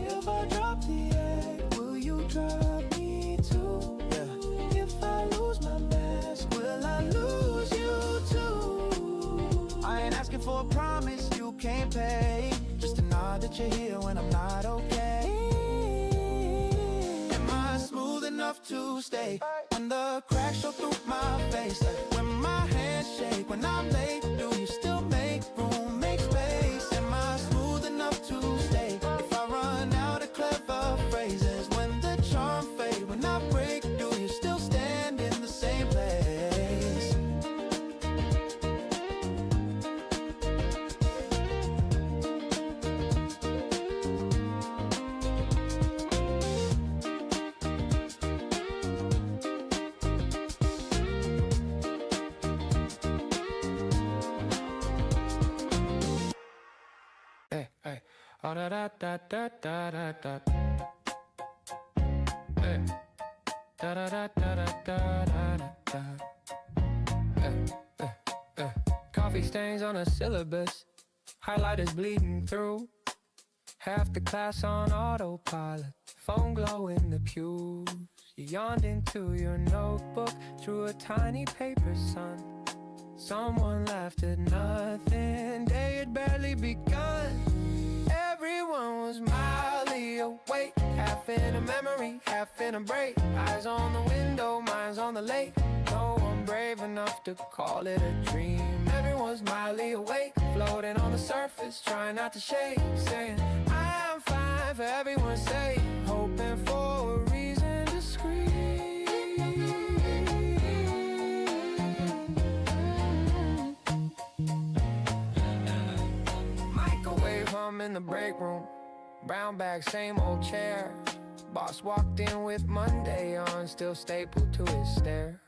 If I drop the egg, will you drop me too? Yeah. If I lose my mask, will I lose you too? I ain't asking for a promise you can't pay, just a nod that you're here when I'm not okay. Am I smooth enough to stay? When the cracks show through my face, when my hands shake, when I'm late, do you still make room, make space? Am I smooth enough to stay? If I run out of clever phrases, when the charm fade, when I break, do you still stand in the same place? Hey, hey. Oh, da da da da da da da. Hey. Da da da da da da da da. Hey, hey, hey. Coffee stains on a syllabus. Highlighters bleeding through. Half the class on autopilot. Phone glow in the pews. You yawned into your notebook. Drew a tiny paper sun. Someone laughed at nothing. Day had barely begun. Everyone was mildly awake. Half in a memory, half in a break. Eyes on the window, minds on the lake. No one brave enough to call it a dream. Everyone's mildly awake, floating on the surface, trying not to shake. Saying, I'm fine for everyone's sake. Hoping for a reason to scream. I'm in the break room, brown bag, same old chair. Boss walked in with Monday on, still stapled to his stare.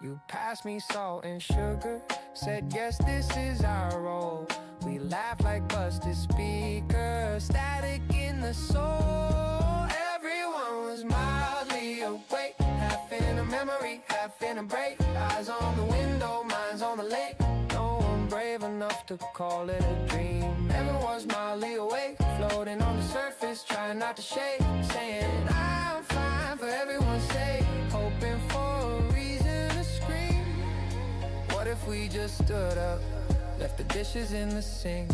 You passed me salt and sugar, said yes, this is our role. We laughed like busted speakers, static in the soul. Everyone was mildly awake, half in a memory, half in a break. Eyes on the window, minds on the lake. No one brave enough to call it a dream. Everyone's mildly awake, floating on the surface, trying not to shake. Saying, I'm fine for everyone's sake. Hoping for a reason to scream. What if we just stood up, left the dishes in the sink?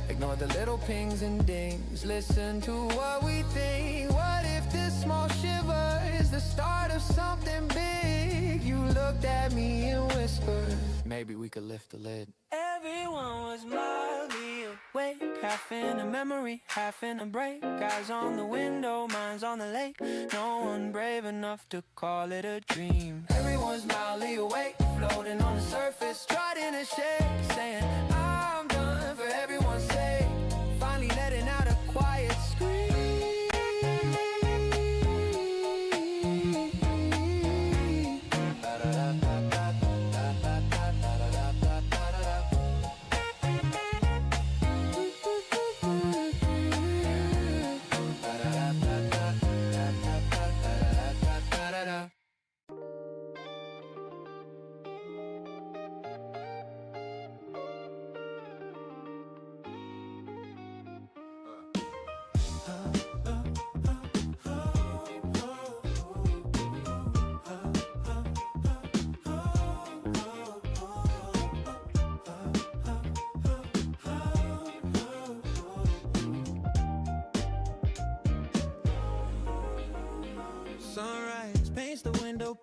Ignore the little pings and dings. Listen to what we think. What if this small shiver is the start of something big? You looked at me and whispered, maybe we could lift the lid. Everyone was mildly awake, half in a memory, half in a break. Eyes on the window, minds on the lake. No one brave enough to call it a dream. Everyone's mildly awake, floating on the surface, trying to shake, saying, I'm done for everyone's sake. Finally letting out a quiet scream.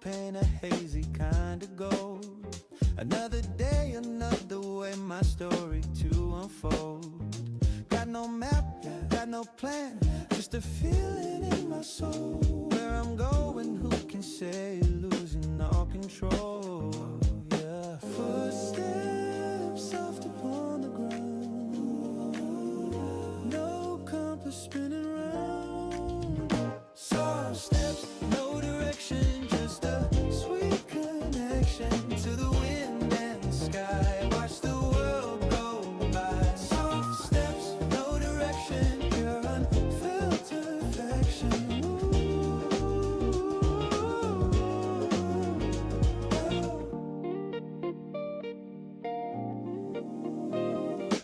paint a hazy kind of gold. Another day, another way, my story to unfold. Got no map, got no plan, just a feeling in my soul. Where I'm going, who can say, losing all control. Yeah, footsteps soft upon the ground. No compass spinning round. Soft steps, no direction, just a sweet connection to the wind and the sky. Watch the world go by. Soft steps, no direction, pure unfiltered affection.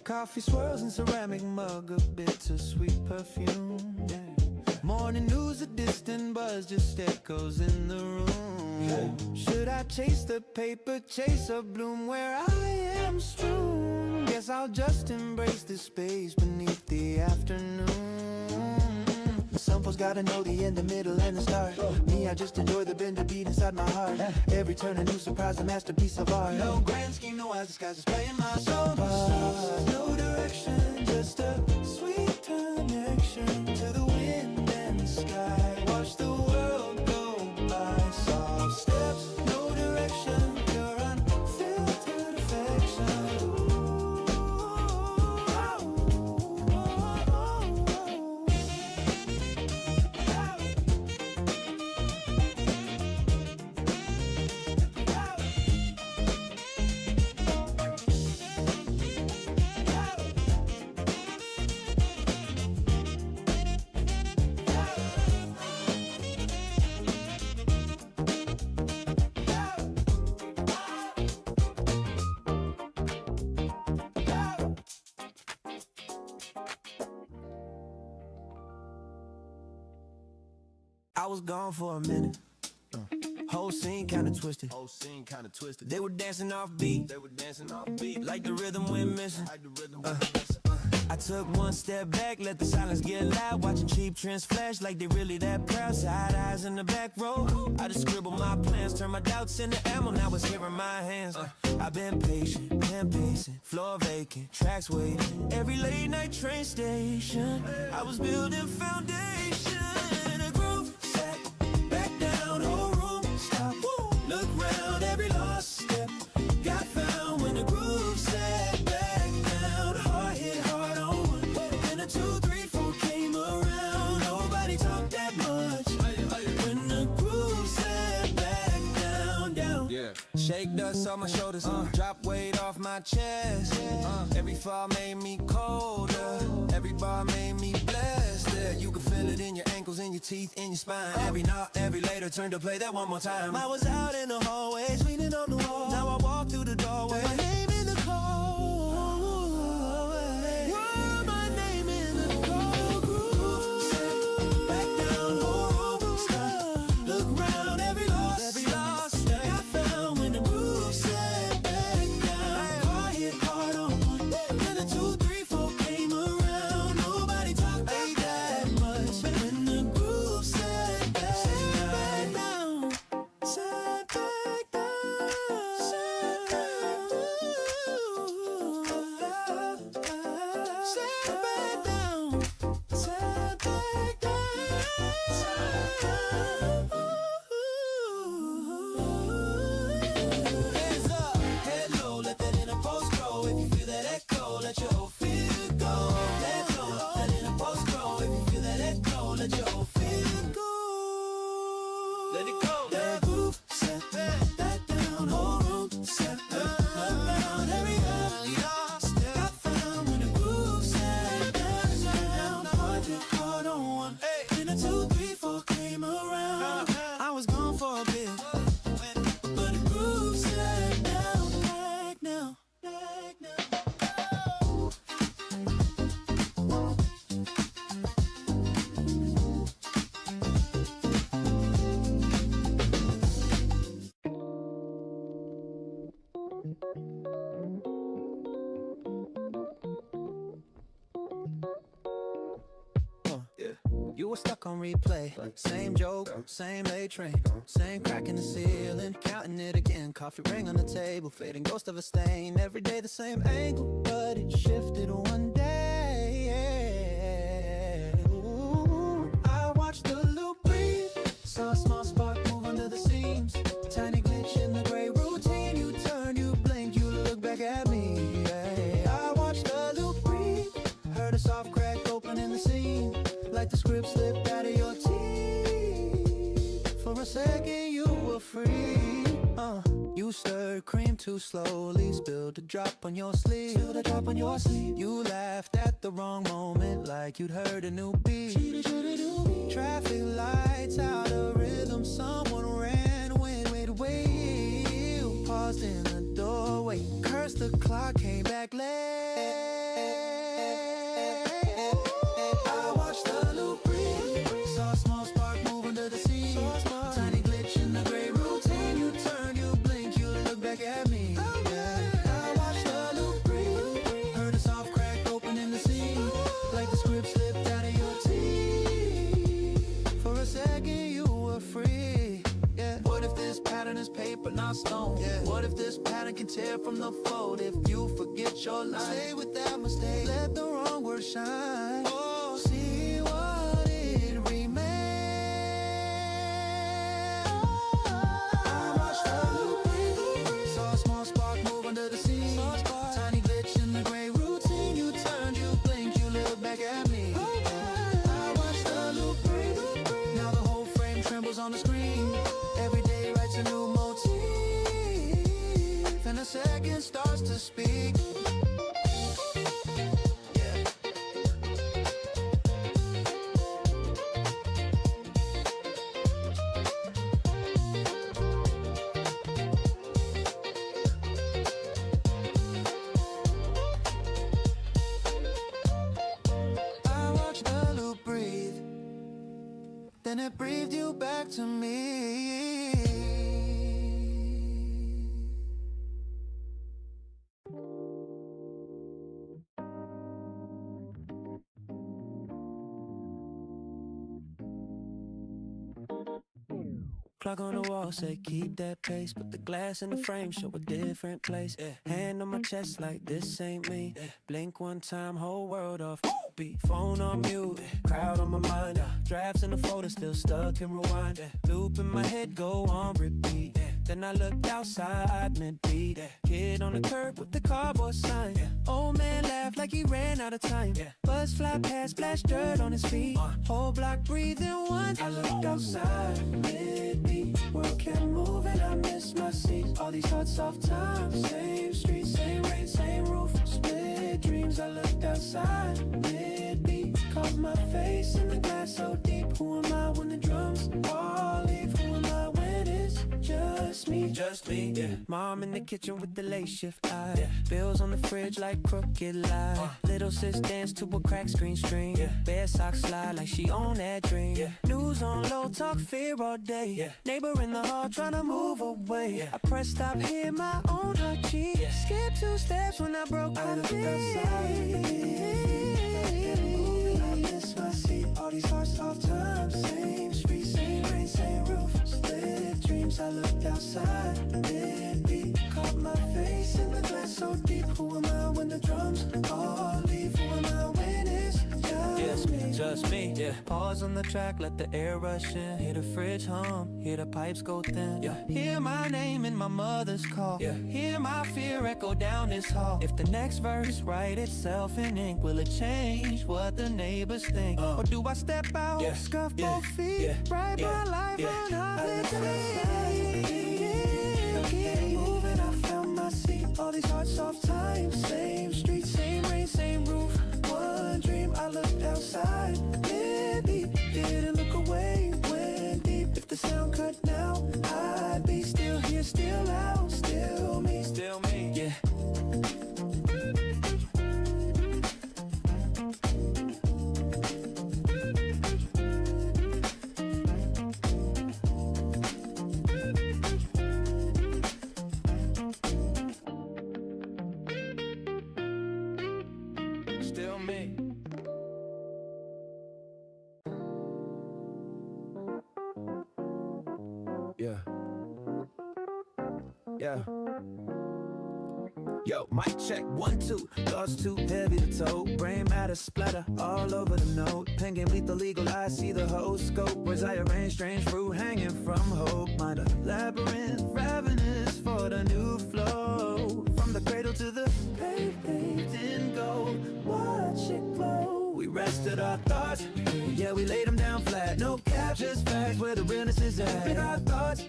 Coffee swirls in ceramic mug, a bittersweet perfume. Morning news, a distant buzz just echoes in the room. Should I chase the paper, chase a bloom where I am strewn? Guess I'll just embrace the space beneath the afternoon. Some folks gotta know the end, the middle, and the start. Me, I just enjoy the bend, the beat inside my heart. Every turn a new surprise, a masterpiece of art. No grand scheme, no eyes, the sky's just playing my song. No direction, just a sweet connection to the wind and the sky. Watch the world go by. Soft steps, no direction, pure unfiltered affection. I was gone for a minute. Whole scene kinda twisted. They were dancing off beat. Like the rhythm went missing. I took one step back, let the silence get loud. Watching cheap trends flash like they really that proud. Side eyes in the back row. I just scribbled my plans, turned my doubts into ammo. Now it's here in my hands. I've been patient, been pacing, floor vacant, tracks waiting. Every late night train station, I was building foundation. A groove set, back down, whole room stop. Look round, every lost step got found when the groove set back down. Heart hit hard on one, then a 2, 3, 4 came around. Nobody talked that much when the groove set back down, down. Shake dust on my shoulders, drop weight off my chest. Every fall made me colder, every bar made me blessed. Yeah, you can feel it in your ankles, in your teeth, in your spine. Every knock, every later, turn to play that one more time. I was out in the hallways, leaning on the wall. Now I walk through the doorway. My name in the cold. Whoa, my name in the cold. Groove set, back down, whole stop. Look round, every lost step got found when the groove set back down. Heart hit hard on one, then a 2, 3, 4 came around. Nobody talked that much when the groove set back down. Set back down. Set back down. Set back down. Hands up, head low, let that inner pulse grow. If you feel that echo, let your whole feel go. Let go, that inner pulse grow. If you feel that echo, let your whole feel go. Let it go. That groove set that down, whole room set around. Every step got found when the groove set down. Heart hit hard on one, then a 2, 3, 4 came around. I was gone for a bit, but the groove set down. Back now, back now. You were stuck on replay. Same joke, same late train, same crack in the ceiling. Counting it again. Coffee ring on the table, fading ghost of a stain. Every day the same angle, but it shifted one day. Ooh, I watched the loop breathe. Saw a small spark move under the seams. Tiny glitch in the gray routine. You turn, you blink, you look back at me. I watched the loop breathe. Heard a soft crack open in the scene. Like the script slipped out of your teeth. For a second you were free. You stirred cream too slowly. Spilled a drop on your sleeve. Spilled a drop on your sleeve. You laughed at the wrong moment, like you'd heard a new beat. Traffic lights out of rhythm. Someone ran, wait. You paused in the doorway. Cursed the clock, came back late. I watched the loop breathe. Saw a small spark move under the sea. Tiny glitch in the gray routine. You turn, you blink, you look back at me. I watched the loop breathe. Heard a soft crack open in the scene. Like the script slipped out of your teeth. For a second you were free. Yeah. What if this pattern is paper, not stone? Yeah. What if this pattern can tear from the fold? If you forget your line, stay with that mistake. Let the wrong word shine. Oh, see what it remains. I watched the loop breathe. Saw a small spark move under the sea. Tiny glitch in the gray routine. You turned, you blinked, you look back at me. I watched the loop breathe. Now the whole frame trembles on the screen. Every day writes a new motif. And a second starts to speak. Then it breathed you back to me. Clock on the wall say keep that pace, but the glass in the frame show a different place. Hand on my chest like this ain't me. Blink one time, whole world off beat. Phone on mute, crowd on my mind. Drafts in the folder still stuck in rewind. Loop in my head, go on repeat. Then I looked outside mid-beat. Kid on the curb with the cardboard sign. Old man laughed like he ran out of time. Buzz fly past, splash dirt on his feet. Whole block breathing one. I looked outside mid-beat. World kept moving, I missed my seat. All these hot soft times, same street, same rain, same roof. Split dreams, I looked outside mid-beat. Caught my face in the glass so deep. Who am I when the drums all leave? Who am I when it's just me? Just me, yeah. Mom in the kitchen with the late shift eye. Bills on the fridge like crooked lie. Little sis dance to a crack screen stream. Bare socks slide like she own that dream. News on low, talk fear all day. Neighbor in the hall trying to move away. I press stop, hear my own heartbeat. Skip 2 steps when I broke my feet. All these hard soft times, same street, same rain, same roof. Split dreams, I looked outside, mid-beat. Caught my face in the glass so deep. Who am I when the drums all leave? Who am I when it's just me? Just me, yeah. Pause on the track, let the air rush in. Hear the fridge hum, hear the pipes go thin. Hear my name in my mother's call. Hear my fear echo down this hall. If the next verse write itself in ink, will it change what the neighbors think? Or do I step out, scuff both feet, write my life on holiday? Keep moving, I found my seat. All these hard soft times, same street, same rain, same roof. One dream, I looked outside, maybe didn't look away, went deep. If the sound cut now, I'd be still here, still out, still me, yeah. Still me. Yeah. Yeah. Yo, mic check, 1, 2. Thoughts too heavy to tow. Brain matter splatter all over the note. Penguin lethal legal, I see the whole scope. Words I arrange, strange fruit hanging from hope. Mind a labyrinth, ravenous for the new flow. From the cradle to the grave, bathed in gold. Watch it glow. We rested our thoughts. Yeah, we laid them down flat. No cap, just facts where the realness is at. In our thoughts,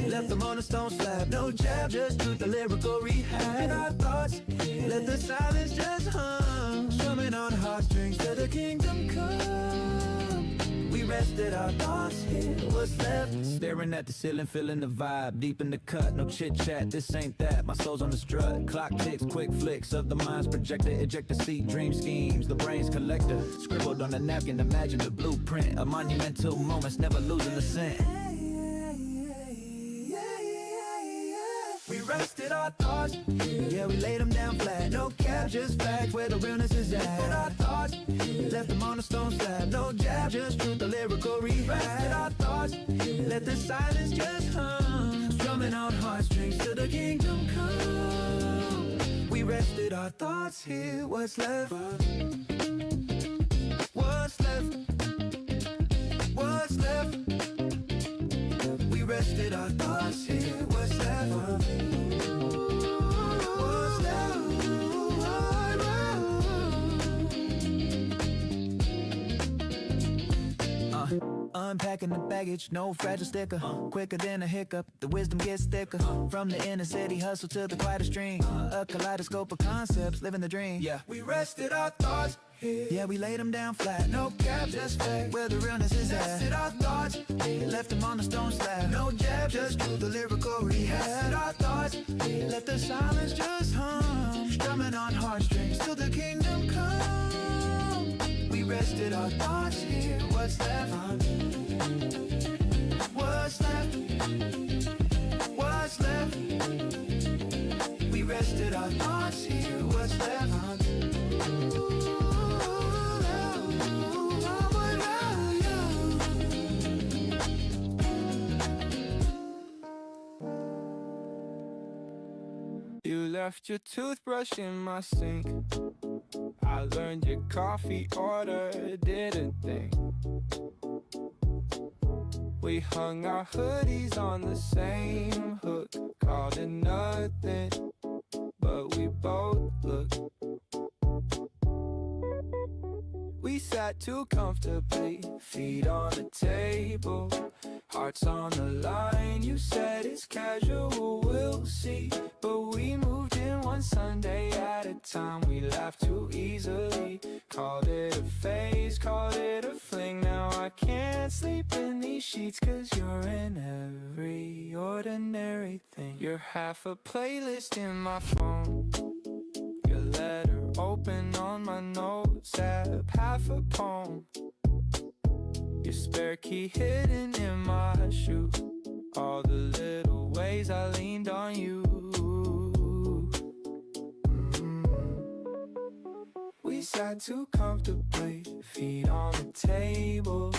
left them on a stone slab. No jab, just truth, the lyrical rehab. In our thoughts, let the silence just hum. Strumming on heartstrings till the kingdom come. We rested our thoughts here, what's left? Staring at the ceiling, feeling the vibe. Deep in the cut, no chit chat, this ain't that. My soul's on the strut. Clock ticks, quick flicks of the mind's projector. Ejector seat, dream schemes, the brain's collector. Scribbled on a napkin, imagine the blueprint. A monumental moments, never losing the scent. We rested our thoughts, yeah, we laid them down flat. No cap, just facts where the realness is at. In our thoughts, left them on a stone slab. No jab, just truth, the lyrical rehab. Rested our thoughts, let the silence just hum. Strumming on heartstrings till the kingdom come. We rested our thoughts here, what's left? What's left? What's left? We rested our thoughts here, what's left? What's left? Unpacking the baggage, no fragile sticker. Quicker than a hiccup, the wisdom gets thicker. From the inner city hustle to the quieter stream. A kaleidoscope of concepts, living the dream. Yeah, we rested our thoughts here. Yeah, we laid them down flat. No cap, just fact where the realness is at. Rested our thoughts, left them on the stone slab. No jab, just do the lyrical rehab. Rested our thoughts, let the silence just hum. Strumming on heartstrings till the kingdom come. We rested our thoughts here, what's left? What's left? What's left? We rested our thoughts here, what's left? You left your toothbrush in my sink. I learned your coffee order didn't think. We hung our hoodies on the same hook, called it nothing, but we both looked. We sat too comfortably, feet on the table, hearts on the line. You said it's casual, we'll see, but we moved in one Sunday at a time. We laughed too easily, called it a phase, called it a fling. Now I can't sleep in these sheets 'cause you're in every ordinary thing. You're half a playlist in my phone, your letter open on my notes app, half a poem, your spare key hidden in my shoe. All the little ways I leaned on you. We sat too comfortably, feet on the table,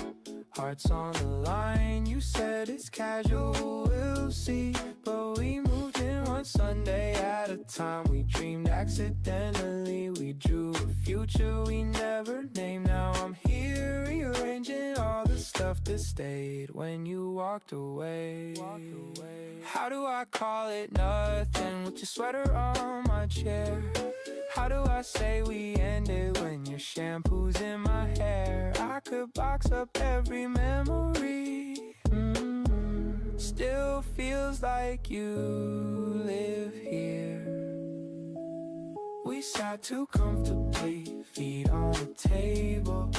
hearts on the line. You said it's casual, we'll see, but we moved in one Sunday at a time. We dreamed accidentally, we drew a future we never named. Now I'm here rearranging all the stuff that stayed when you walked away. How do I call it nothing with your sweater on my chair? How do I say we ended when your shampoo's in my hair? I could box up every memory. Still feels like you live here. We sat too comfortably, feet on the table,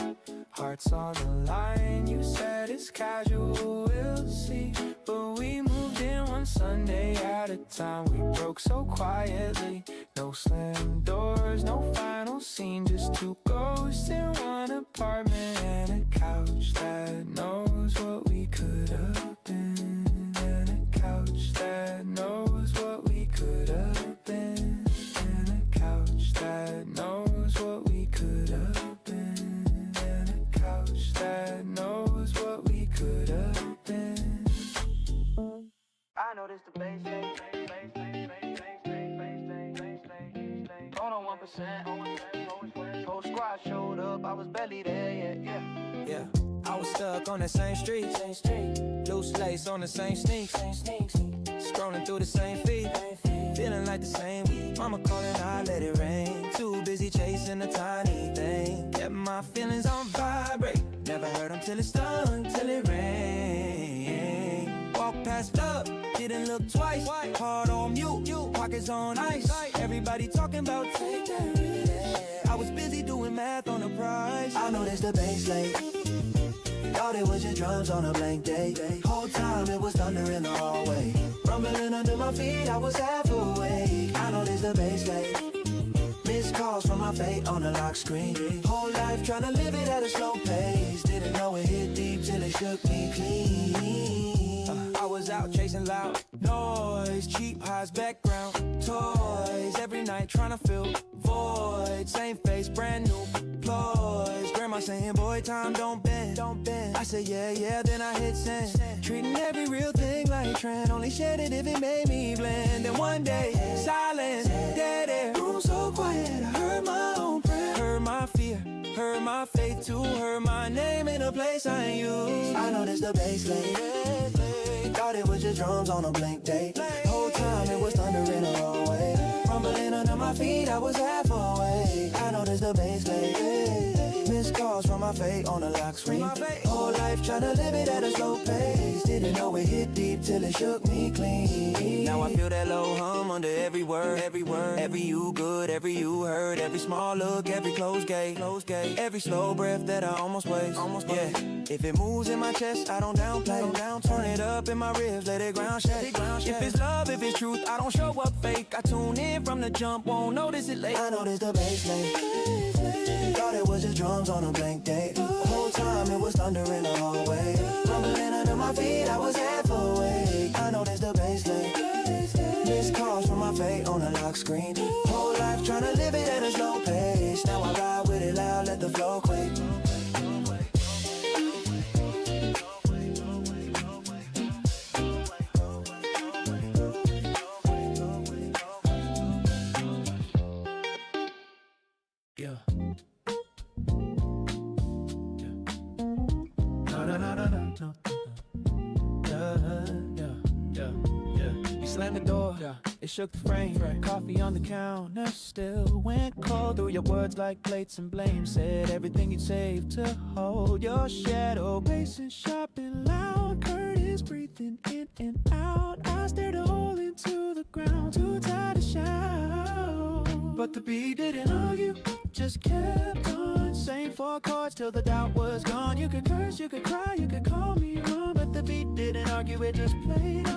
hearts on the line. You said it's casual, we'll see, but we moved in one Sunday at a time. We broke so quietly, no slam doors, no final scene, just two ghosts in one apartment and a couch that knows what we could have been, and a couch that knows what we could have been, and a couch that knows what we could have been, and a couch that knows what we could have been. sent. Whole squad showed up, I was barely there, Yeah, I was stuck on that same street. Loose lace on the same sneaks. Scrolling through the same feed. Feeling like the same week. Mama calling, I let it rain. Too busy chasing a tiny thing. Kept my feelings on vibrate. Never heard them till it stung, till it rain. Walk past love, didn't look twice. Heart on mute, pockets on ice. Everybody talking about take that risk. I was busy doing math on the price. I noticed the bass late. Thought it was just drums on a blank day. Whole time it was thunder in the hallway. Rumbling under my feet, I was half awake. I noticed the bass late. Missed calls from my fate on the lock screen. Whole life trying to live it at a slow pace. Didn't know it hit deep till it shook me clean. I was out chasing loud noise, cheap highs, background toys. Every night trying to fill void. Same face, brand new ploys. Grandma saying, boy, time don't bend. I said, yeah, then I hit send. Treating every real thing like trend. Only shared it if it made me blend. Then one day, silence, dead air. Room so quiet, I heard my own prayer. Heard my fear, heard my faith too. Heard my name in a place I ain't used. I noticed the bass late. Thought it was just drums on a blank day. Whole time it was thunder in the hallway. Rumbling under my feet, I was half awake. I noticed the bass late. Missed calls from my fate on the lock screen. Whole life tryna live it at a slow pace. Didn't know it hit deep till it shook me clean. Now I feel that low hum under every word. Every you good, every you heard. Every small look, every closed gate. Every slow breath that I almost waste. Yeah, if it moves in my chest, I don't downplay. Turn it up in my ribs, let it ground shake. If it's love, if it's truth, I don't show up fake. I tune in from the jump, won't notice it late. I noticed the bass late. Thought it was just drums on a blank day. The whole time it was thunder in the hallway. Rumbling under my feet, I was half awake. I noticed the bass late. Missed calls from my fate on the lock screen. Whole life tryna live it at a slow pace. Now I ride with it loud, let the flow quake. Yeah. No. Yeah. You slammed the door, it shook the frame. Coffee on the counter still went cold. Through your words like plates and blame. Said everything you'd save to hold your shadow. Pacing sharp and loud, curtains breathing in and out. I stared a hole into the ground, too tired to shout. But the beat didn't argue, just kept on saying 4 chords till the doubt was gone. You could curse, you could cry, you could call me wrong, but the beat didn't argue, it just played on.